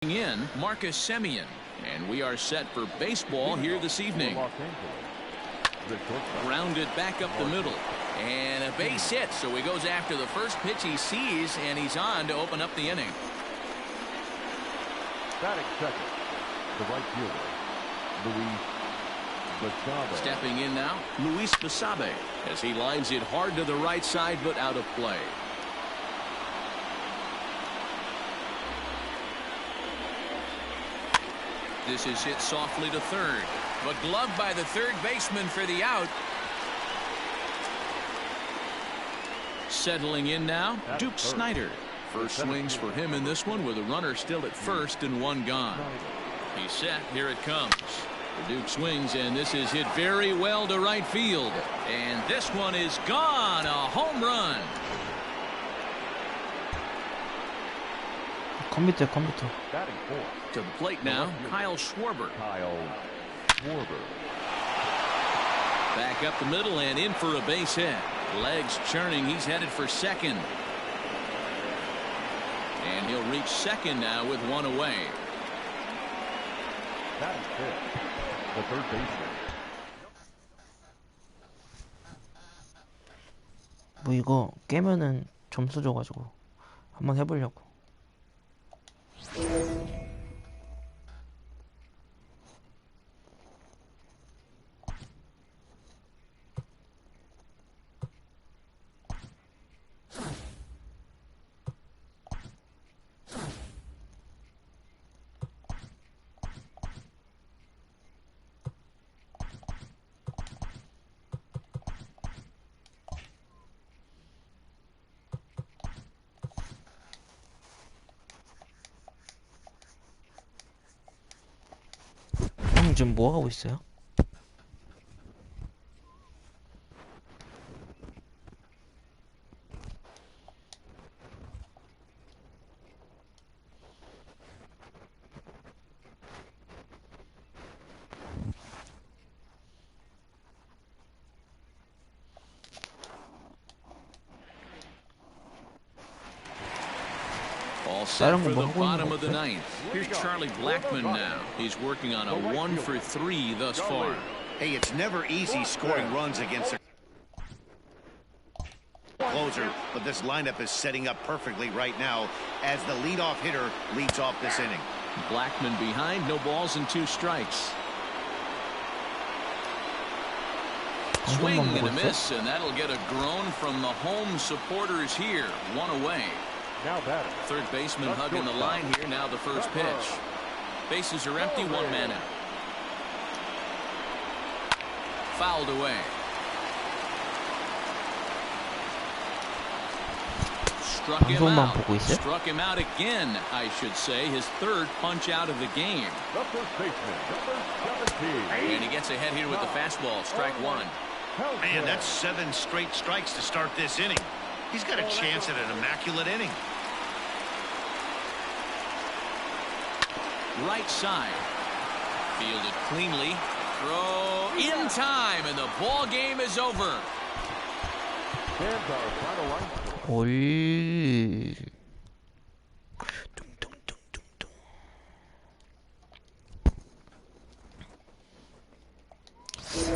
In Marcus Semien, and we are set for baseball here this evening. Los Angeles. The shortstop. Grounded back up the middle, and a base hit, so he goes after the first pitch he sees, and he's on to open up the inning. Batting second, the right fielder, Luis Basabe. Stepping in now, Luis Basabe, as he lines it hard to the right side, but out of play. This is hit softly to third, but gloved by the third baseman for the out. Settling in now, Duke Snider. First swings for him in this one with a runner still at first and one gone. He's set. Here it comes. The Duke swings, and this is hit very well to right field. And this one is gone. A home run. 컴퓨터. Batting fourth, To the plate now, Kyle Schwarber. Kyle Schwarber. Back up the middle and in for a base hit. Legs churning. He's headed for second. And he'll reach second now with one away. Batting fifth, the third baseman, 뭐 이거 깨면은 점수 줘가지고 한번 해보려고. 형 지금 뭐 하고 있어요? All set 다른 for 거 the 뭐 하고 bottom 있는 of the 거 ninth. Here's Charlie Blackmon now. He's working on a 1-for-3 thus far. Hey, it's never easy scoring runs against a closer, but this lineup is setting up perfectly right now as the leadoff hitter leads off this inning. Blackmon behind, no balls and 2 strikes. Swing 방송만 and 보고 a 있어? miss, and that'll get a groan from the home supporters here. One away. now batting, Third baseman hugging the line here. Now the first pitch. Bases are empty. One man out. Fouled away. Struck him 방송만 out. 보고 있어요? Struck him out again, I should say. His third punch out of the game. the first baseman, number 17. And he gets ahead here with the fastball. Strike one. Man, that's 7 straight strikes to start this inning. He's got a chance at an immaculate inning. Right side. Fielded cleanly. Throw in time, and the ball game is over. Stands our final line score. 올. 뚱뚱뚱뚱뚱.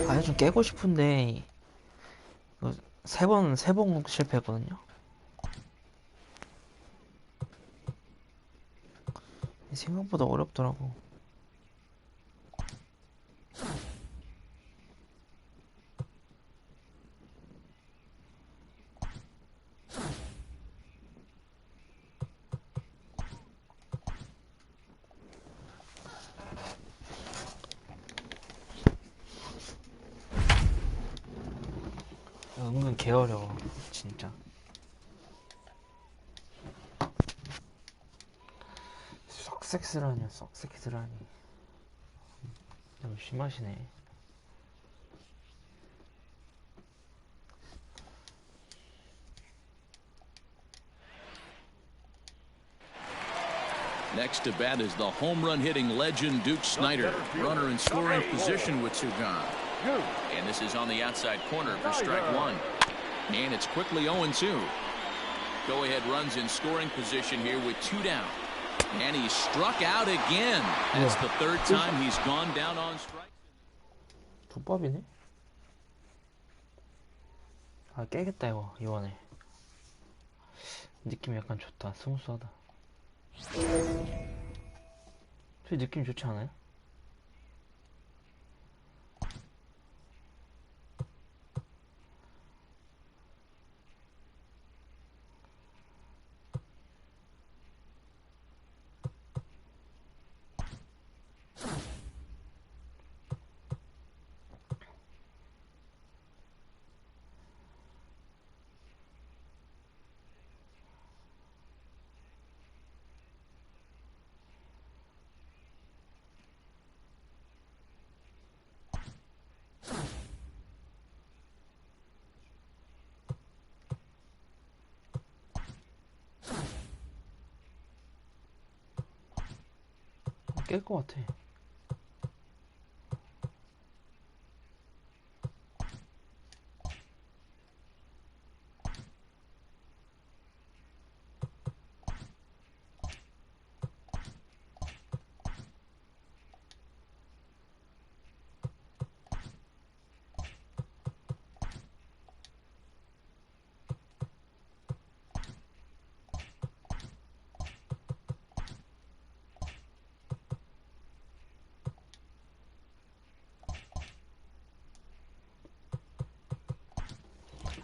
아니 좀 깨고 싶은데 이거 세 번 실패했거든요. 생각보다 어렵더라고. 은근 개어려워 진짜. 석색스라니야 석색스라니. 너무 심하시네. Next to bat is the home run hitting legend Duke Snider. Runner in scoring position with 2 gone. And this is on the outside corner for strike one. And it's quickly 0-2. Go ahead runs in scoring position here with 2 down. And he struck out again. That's the third time he's gone down on strike. 족밥이네? 아, 깨겠다 이거 이번에. 느낌 약간 좋다. 스무스하다. 저 느낌 좋지 않아요? 깰 것 같아.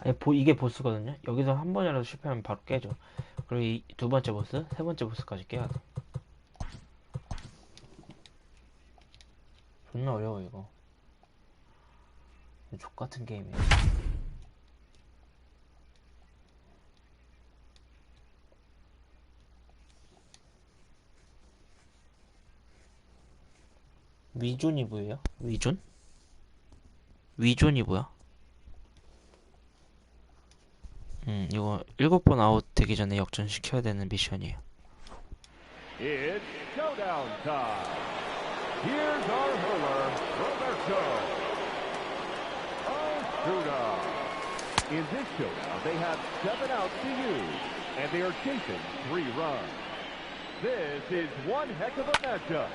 아니, 이게 보스거든요. 여기서 한 번이라도 실패하면 바로 깨져. 그리고 이 두 번째 보스, 세 번째 보스까지 깨야 돼. 존나 어려워 이거. 족같은 게임이야. 위존이 뭐예요? 위존? 위존이 뭐야? 이거 7번 아웃 되기 전에 역전시켜야 되는 미션이에요. It's showdown time. Here's our hurler, Roberto Osuna. In this showdown, they have 7 outs to use, and they are chasing 3 runs. This is one heck of a matchup.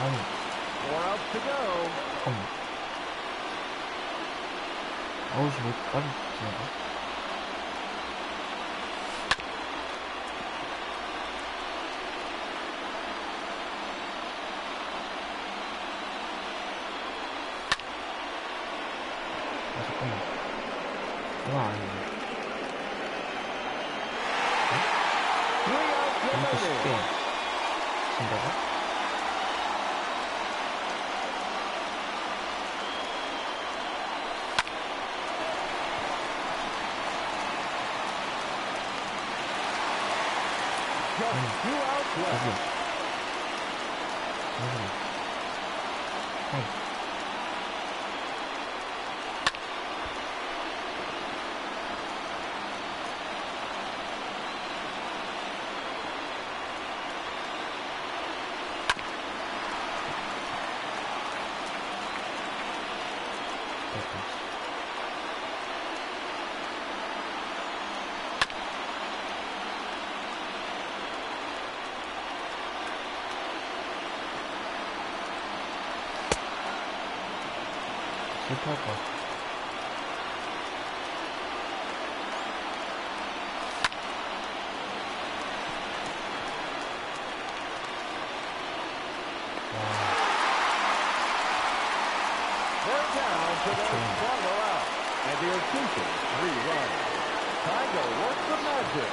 아니, 4 outs to go. 잠깐만. 아웃이 왜 빨리 지나가? 아, 잠깐만. 그건 아니네. 3 outs 이렇게 remaining. 쉽게 진다고? Just 2 outs 여기. left. 여기. 아이. 됐다. 실패할 것 같아. They're down to their final out, and they're chasing 3 runs. Time to work the magic.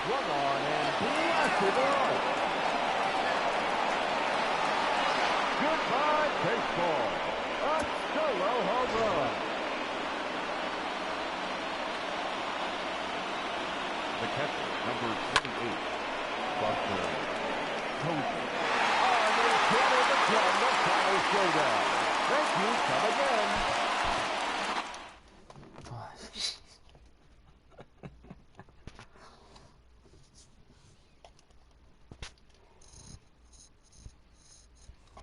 Swung on and blasted the right. Goodbye baseball. A solo home run. The catcher, number 28, Buster Posey. And they corner the drum, the final showdown. Thank you, come again.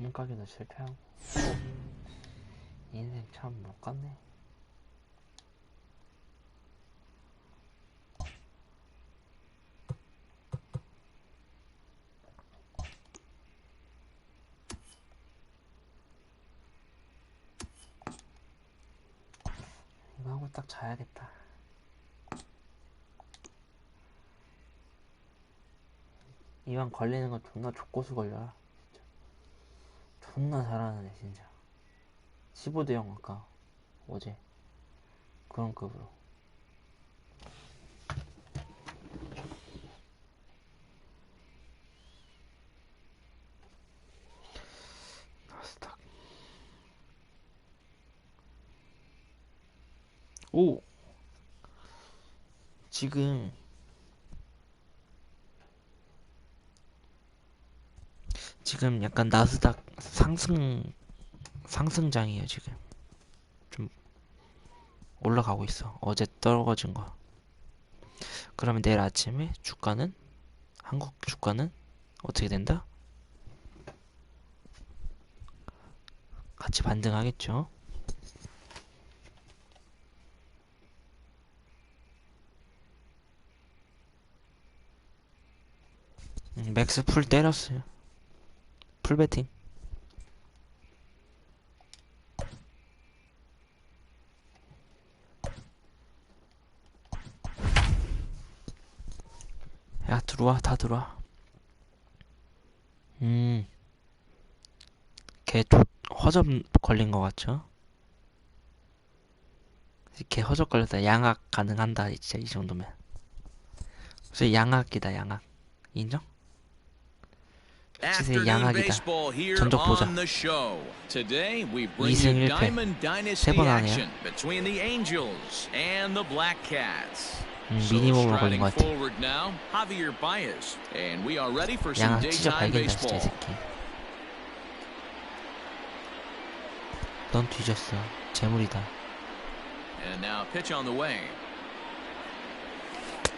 검은가게도 실패하고 인생 참 못 갔네. 이거 하고 딱 자야겠다. 이왕 걸리는 건 존나 족고수 걸려라. 존나 잘하네 진짜. 15대 0 아까 어제 그런 급으로. 나스닥. 오 지금 약간 나스닥 상승장이에요. 지금 좀 올라가고 있어. 어제 떨어진 거. 그러면 내일 아침에 주가는, 한국 주가는 어떻게 된다? 같이 반등하겠죠. 맥스 풀 때렸어요. 풀 배팅. 야 들어와, 다 들어와. 걔 허접 걸린 거 같죠? 걔 허접 걸렸다. 양악 가능한다 진짜 이 정도면. 그래서 양악이다. 양악 인정? 시세 양악이다. 전적 보자. 2승 1패 3번 하네요. 미니멈으로 걸린 것 같아. 양악 진짜 발견다 진짜 이 새끼. 넌 뒤졌어. 재물이다. And now pitch on the way.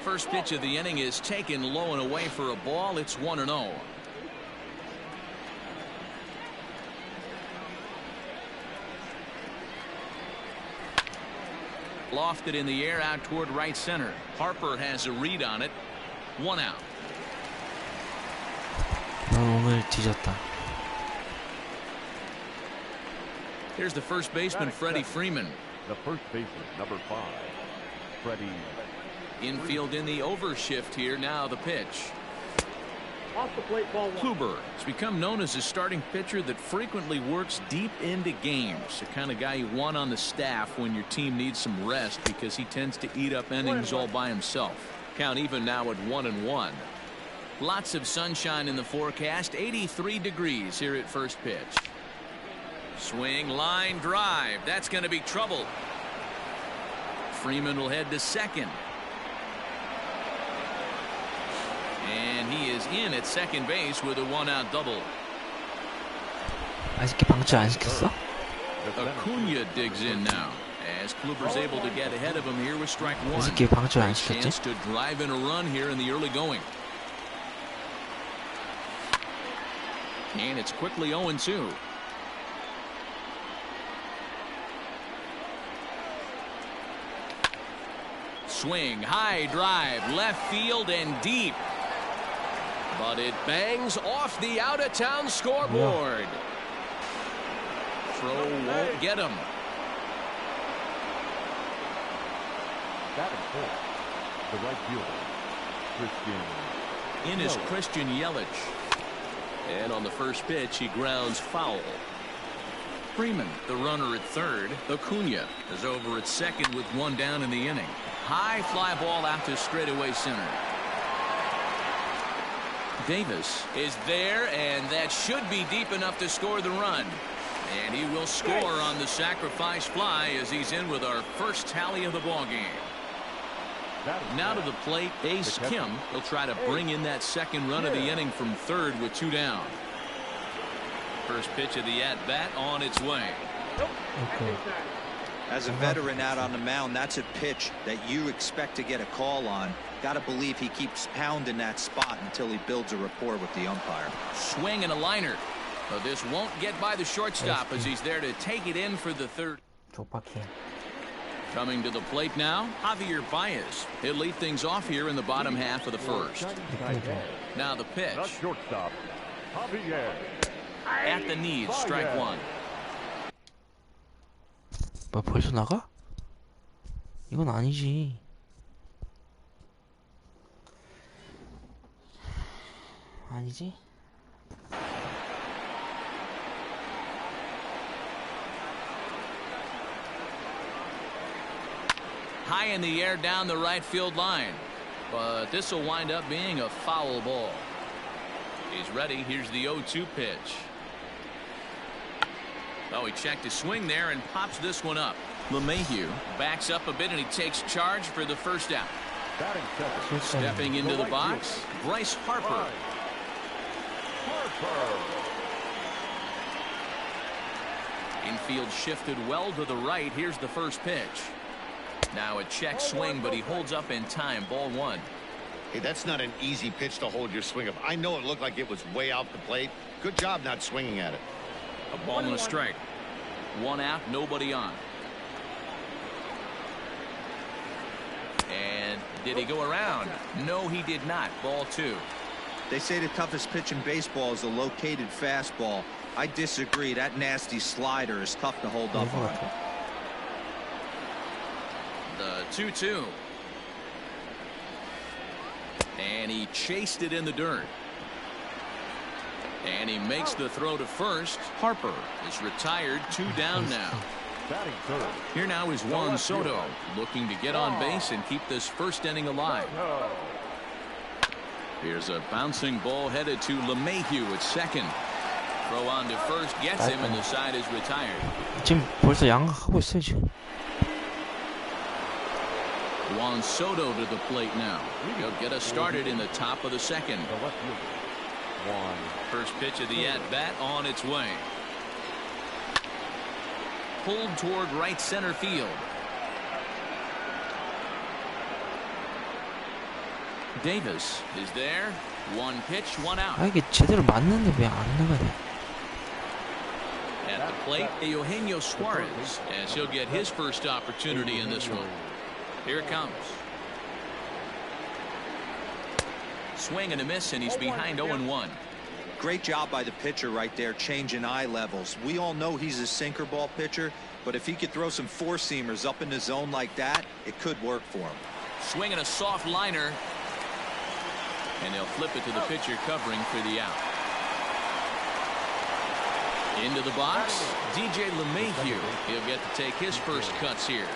First pitch of the inning is taken low and away for a ball. It's 1-0. Lofted in the air out toward right center. Harper has a read on it. 1 out. 넌 오늘 뒤졌다. Here's the first baseman, Freddie Freeman. The first baseman, number 5, Freddie. Infield in the overshift here. Now the pitch. Off the plate, ball 1. Kluber has become known as a starting pitcher that frequently works deep into games. The kind of guy you want on the staff when your team needs some rest because he tends to eat up innings all by himself. Count even now at 1-1. Lots of sunshine in the forecast. 83 degrees here at first pitch. Swing, line drive. That's going to be trouble. Freeman will head to second. And he is in at second base with a 1-out double. 아직도 방출 안 시켰어? Acuna digs in now as Kluber's able to get ahead of him here with strike 1. 아직도 방출 안 Chance 시켰지? to drive in a run here in the early going. And it's quickly 0-2. Swing, high drive, left field and deep. But it bangs off the out-of-town scoreboard. Throw won't get him. Batting fourth, the right fielder, Christian. In is Christian Yelich. And on the first pitch, he grounds foul. Freeman, the runner at third. Acuna is over at second with 1 down in the inning. High fly ball out to straightaway center. Davis is there, and that should be deep enough to score the run. And he will score on the sacrifice fly as he's in with our first tally of the ball game. Now to the plate, Ace Kim. He'll try to bring in that second run of the inning from third with 2 down. First pitch of the at-bat on its way. Okay. As a veteran out on the mound, that's a pitch that you expect to get a call on. Got to believe he keeps pounding that spot until he builds a rapport with the umpire. Swing and a liner. But this won't get by the shortstop as he's there to take it in for the third. 족박해. Coming to the plate now, Javier Baez. He'll lead things off here in the bottom half of the first. Now the pitch. The shortstop, Javier. At the knees, strike 1. 뭐 벌써 나가? 이건 아니지. 아니지? High in the air down the right field line. But this will wind up being a foul ball. He's ready. Here's the 0-2 pitch. Oh, he checked his swing there and pops this one up. LeMahieu backs up a bit and he takes charge for the first out. Batting second. Stepping into the box, Bryce Harper. Infield shifted well to the right. Here's the first pitch. Now a check swing, but he holds up in time. Ball 1. Hey, that's not an easy pitch to hold your swing of. I know it looked like it was way out the plate. Good job not swinging at it. A ball and a strike. 1 out, nobody on. And did he go around? No, he did not. Ball 2. They say the toughest pitch in baseball is a located fastball. I disagree. That nasty slider is tough to hold up on. The 2-2. And he chased it in the dirt. And he makes the throw to first. Harper is retired. 2 down now. Batting third. Here now is Juan Soto looking to get on base and keep this first inning alive. Here's a bouncing ball headed to LeMahieu at second. Throw on to first gets him and the side is retired. 지금 벌써 양각하고 있어요 지금. Juan Soto to the plate now. He'll get us started in the top of the second. The left fielder. One. First pitch of the at-bat on its way. Pulled toward right center field. Davis is there. 1 pitch, 1 out. 아 이게 제대로 맞는데 왜 안 나가냐? At the plate, Eugenio Suarez, as he'll get his first opportunity in this one. Here it comes. Swing and a miss, and he's behind 0-1. Great job by the pitcher right there, changing eye levels. We all know he's a sinker ball pitcher, but if he could throw some four-seamers up in the zone like that, it could work for him. Swinging a soft liner. And they'll flip it to the pitcher covering for the out. Into the box, DJ LeMahieu. He'll get to take his first cuts here.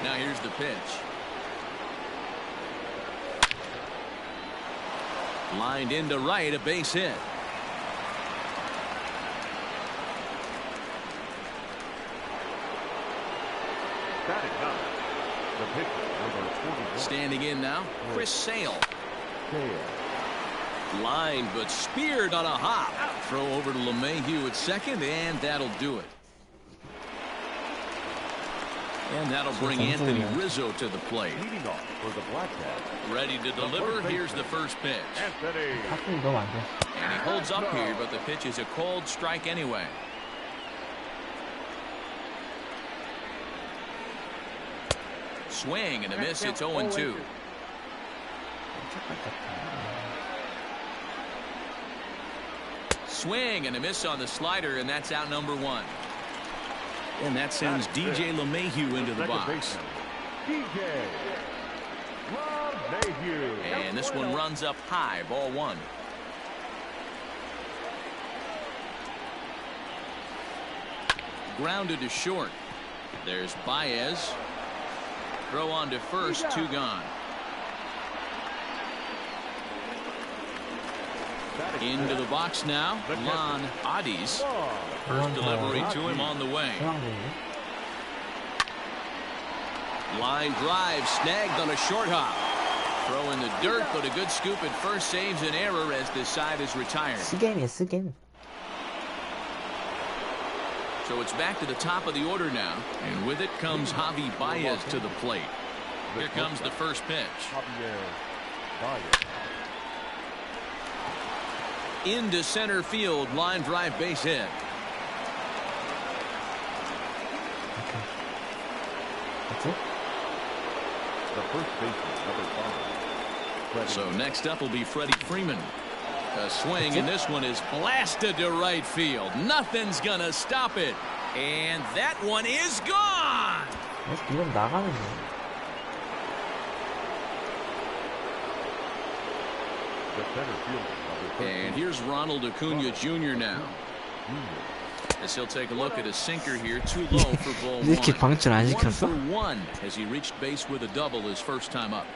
Now here's the pitch. Lined into right, a base hit. Standing in now, Chris Sale. Line, but speared on a hop. Throw over to LeMahieu at second, and that'll do it. And that'll bring Anthony Rizzo to the plate. Leading off for the Black Cat. Ready to deliver. Here's the first pitch. Anthony. 탑승이 너무 안 돼. And he holds up here, but the pitch is a cold strike anyway. Swing and a miss. It's 0-2. Swing and a miss on the slider, and that's out number 1. And that sends DJ LeMahieu into the box. DJ LeMahieu. And this one runs up high, ball 1. Grounded to short. There's Baez. Throw on to first, 2 gone. Into the box now, Lon Adis. First delivery to him on the way. Line drive snagged on a short hop. Throw in the dirt, but a good scoop at first saves an error as this side is retired. 쓰겜. So it's back to the top of the order now, and with it comes Javi Baez to the plate. Here comes the first pitch. Into center field, line drive, base hit. That's it? The first baseman, number 5. So next up will be Freddie Freeman. A swing, and this one is blasted to right field. Nothing's gonna stop it. And that one is gone. 이건 나가는데. The center fielder, number 13. And here's Ronald Acuna Jr. now. As he'll take a look at a sinker here, too low for ball 이렇게 one. 방출 안 1 시켰어? for 1 as he reached base with a double his first time up.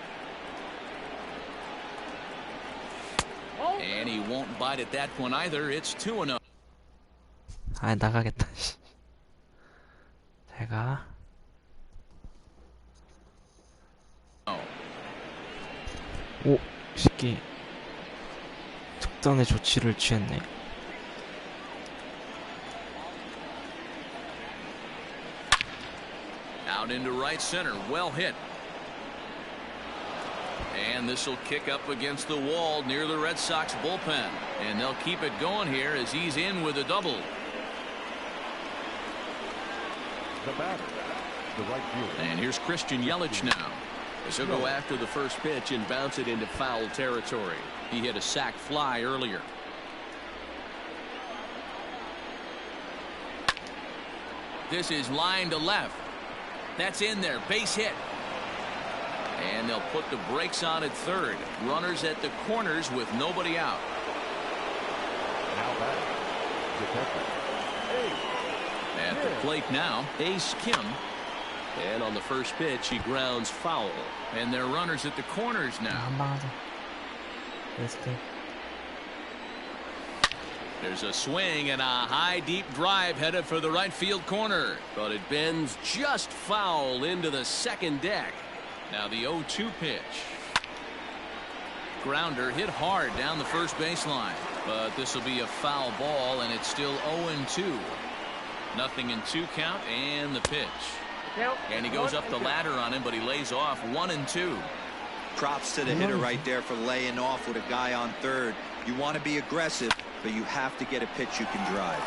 And he won't bite at that one either. It's 2-0. 아, 나가겠다. 잘 가. 오, 이 새끼. 특단의 조치를 취했네. Out into right center. Well hit. And this will kick up against the wall near the Red Sox bullpen. And they'll keep it going here as he's in with a double. The batter, the right fielder. And here's Christian Yelich now. As he'll go after the first pitch and bounce it into foul territory. He hit a sac fly earlier. This is line to left. That's in there. Base hit. And they'll put the brakes on at third. Runners at the corners with nobody out. Now batting, detective. At the plate now, Ace Kim. And on the first pitch, he grounds foul. And they're runners at the corners now. 한방 하자. SK. There's a swing and a high deep drive headed for the right field corner. But it bends just foul into the second deck. Now the 0-2 pitch. Grounder hit hard down the first baseline. But this will be a foul ball, and it's still 0-2. Nothing in 2 count, and the pitch. And he goes up the ladder on him, but he lays off 1-2. Props to the hitter right there for laying off with a guy on third. You want to be aggressive, but you have to get a pitch you can drive.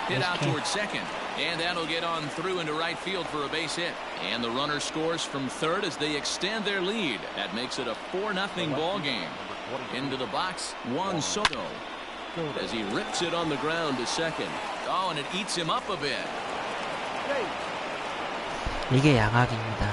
Hit out towards second, and that'll get on through into right field for a base hit. And the runner scores from third as they extend their lead. That makes it a 4-0 ball game. Into the box, Juan Soto as he rips it on the ground to second. Oh, and it eats him up a bit. 이게 양악입니다,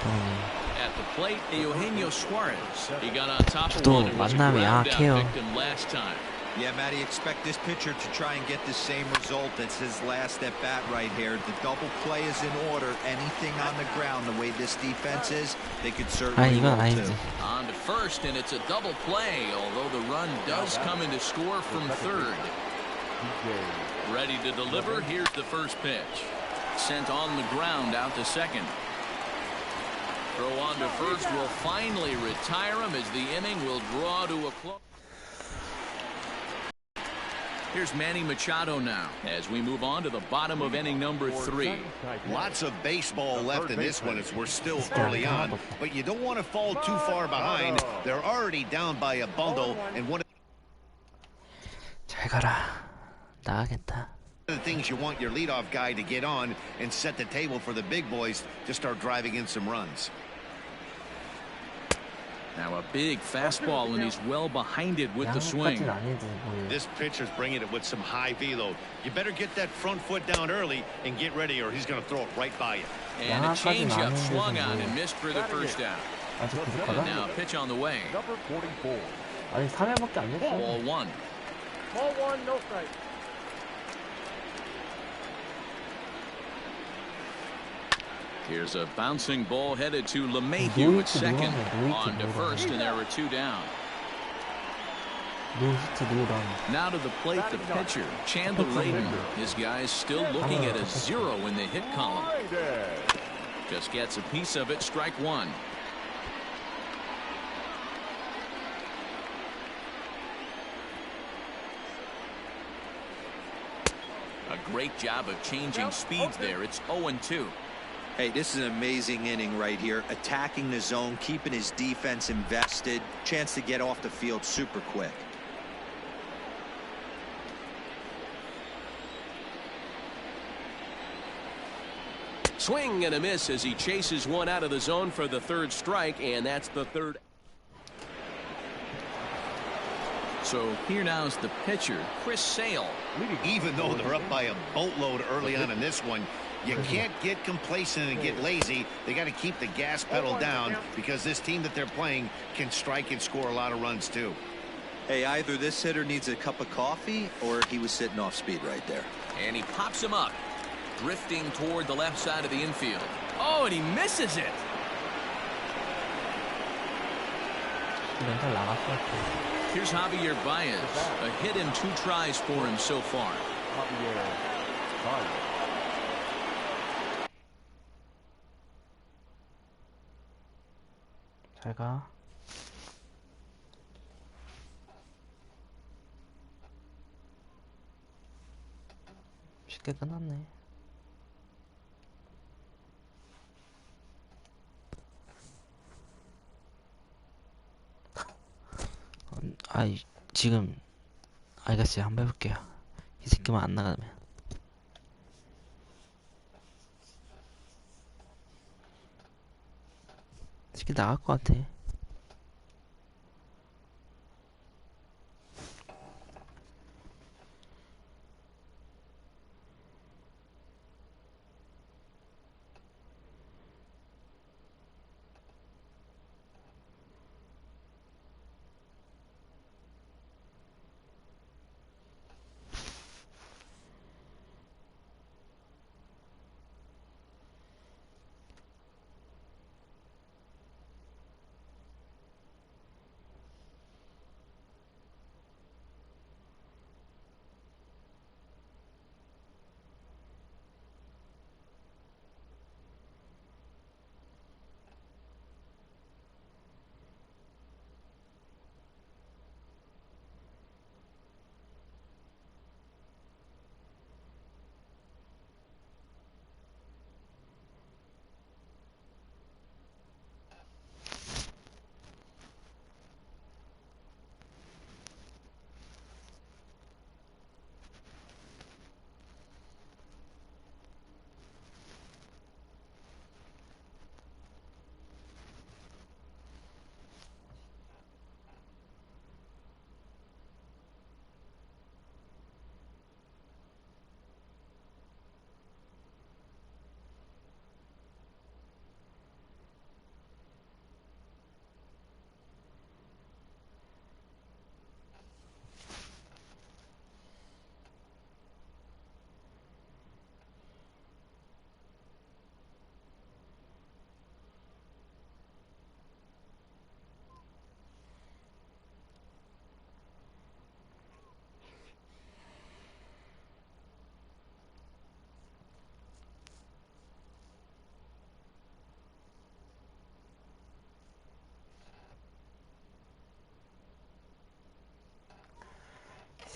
형님. At the plate, Eugenio Suarez. He got on top of 또 one and was a 만남이 ground 양악해요. out victim last time. Yeah, Matty, expect this pitcher to try and get the same result as his last at bat right here. The double play is in order. Anything on the ground, the way this defense is, they could certainly 이건 roll 아니지. too. On to first, and it's a double play, although the run does come in to score from third. Ready to deliver. Here's the first pitch. Sent on the ground out to second. Throw on to first will finally retire him as the inning will draw to a close. Here's Manny Machado now as we move on to the bottom of inning number 3. Lots of baseball left in this one as we're still early on, but you don't want to fall too far behind. They're already down by a bundle, and one 잘 가라. 나가겠다. of the things you want your leadoff guy to get on and set the table for the big boys to start driving in some runs. Now a big fastball, and he's well behind it with the swing. 양악까지는 아닌지 모르겠어. This pitcher's bringing it with some high velo. You better get that front foot down early and get ready, or he's going to throw it right by you. And a 양악까지는 changeup 아닌데도 swung on 뭐 and missed for the first down. 아직 부족하다? Now a pitch on the way. Number 44. 아니 3회밖에 안 됐어. Ball 1. Ball 1, no strike. Here's a bouncing ball headed to LeMahieu at second. On to first, and there were 2 down. No hit, no run. Now to the plate, the pitcher, Chandler Layden. His guys still looking at a 0 in the hit column. Just gets a piece of it, strike one. A great job of changing speeds there. It's 0-2. Hey, this is an amazing inning right here. Attacking the zone, keeping his defense invested. Chance to get off the field super quick. Swing and a miss as he chases one out of the zone for the third strike, and that's the third. So here now is the pitcher, Chris Sale. Even though they're up by a boatload early on in this one, you can't get complacent and get lazy. They got to keep the gas pedal down because this team that they're playing can strike and score a lot of runs too. Hey, either this hitter needs a cup of coffee or he was sitting off speed right there. And he pops him up, drifting toward the left side of the infield. Oh, and he misses it. 멘탈 나갔을 것 같아. Here's Javier Baez. A hit and 2 tries for him so far. 잘 가. 쉽게 끝났네. 아이 지금 알겠어요. 한번 해볼게요. 이 새끼만 안 나가면. 이 새끼 나갈 것 같아.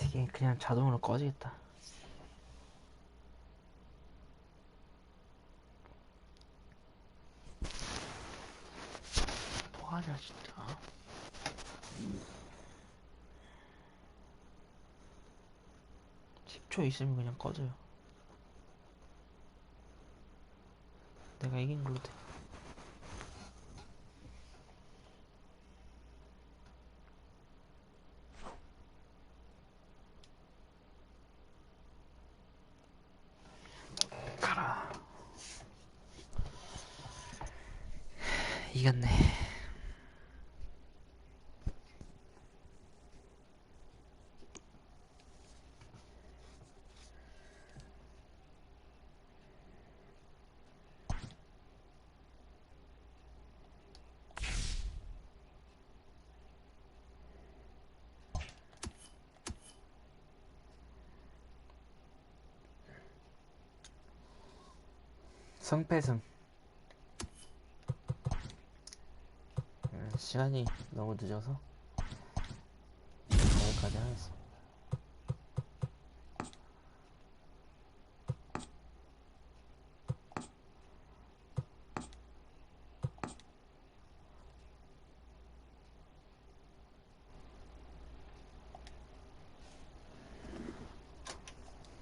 이게 그냥 자동으로 꺼지겠다. 뭐하냐 진짜. 초 있으면 그냥 꺼져요. 내가 이긴 걸로 돼. 가라. 이겼네. 승패승. 시간이 너무 늦어서 여기까지 하겠습니다.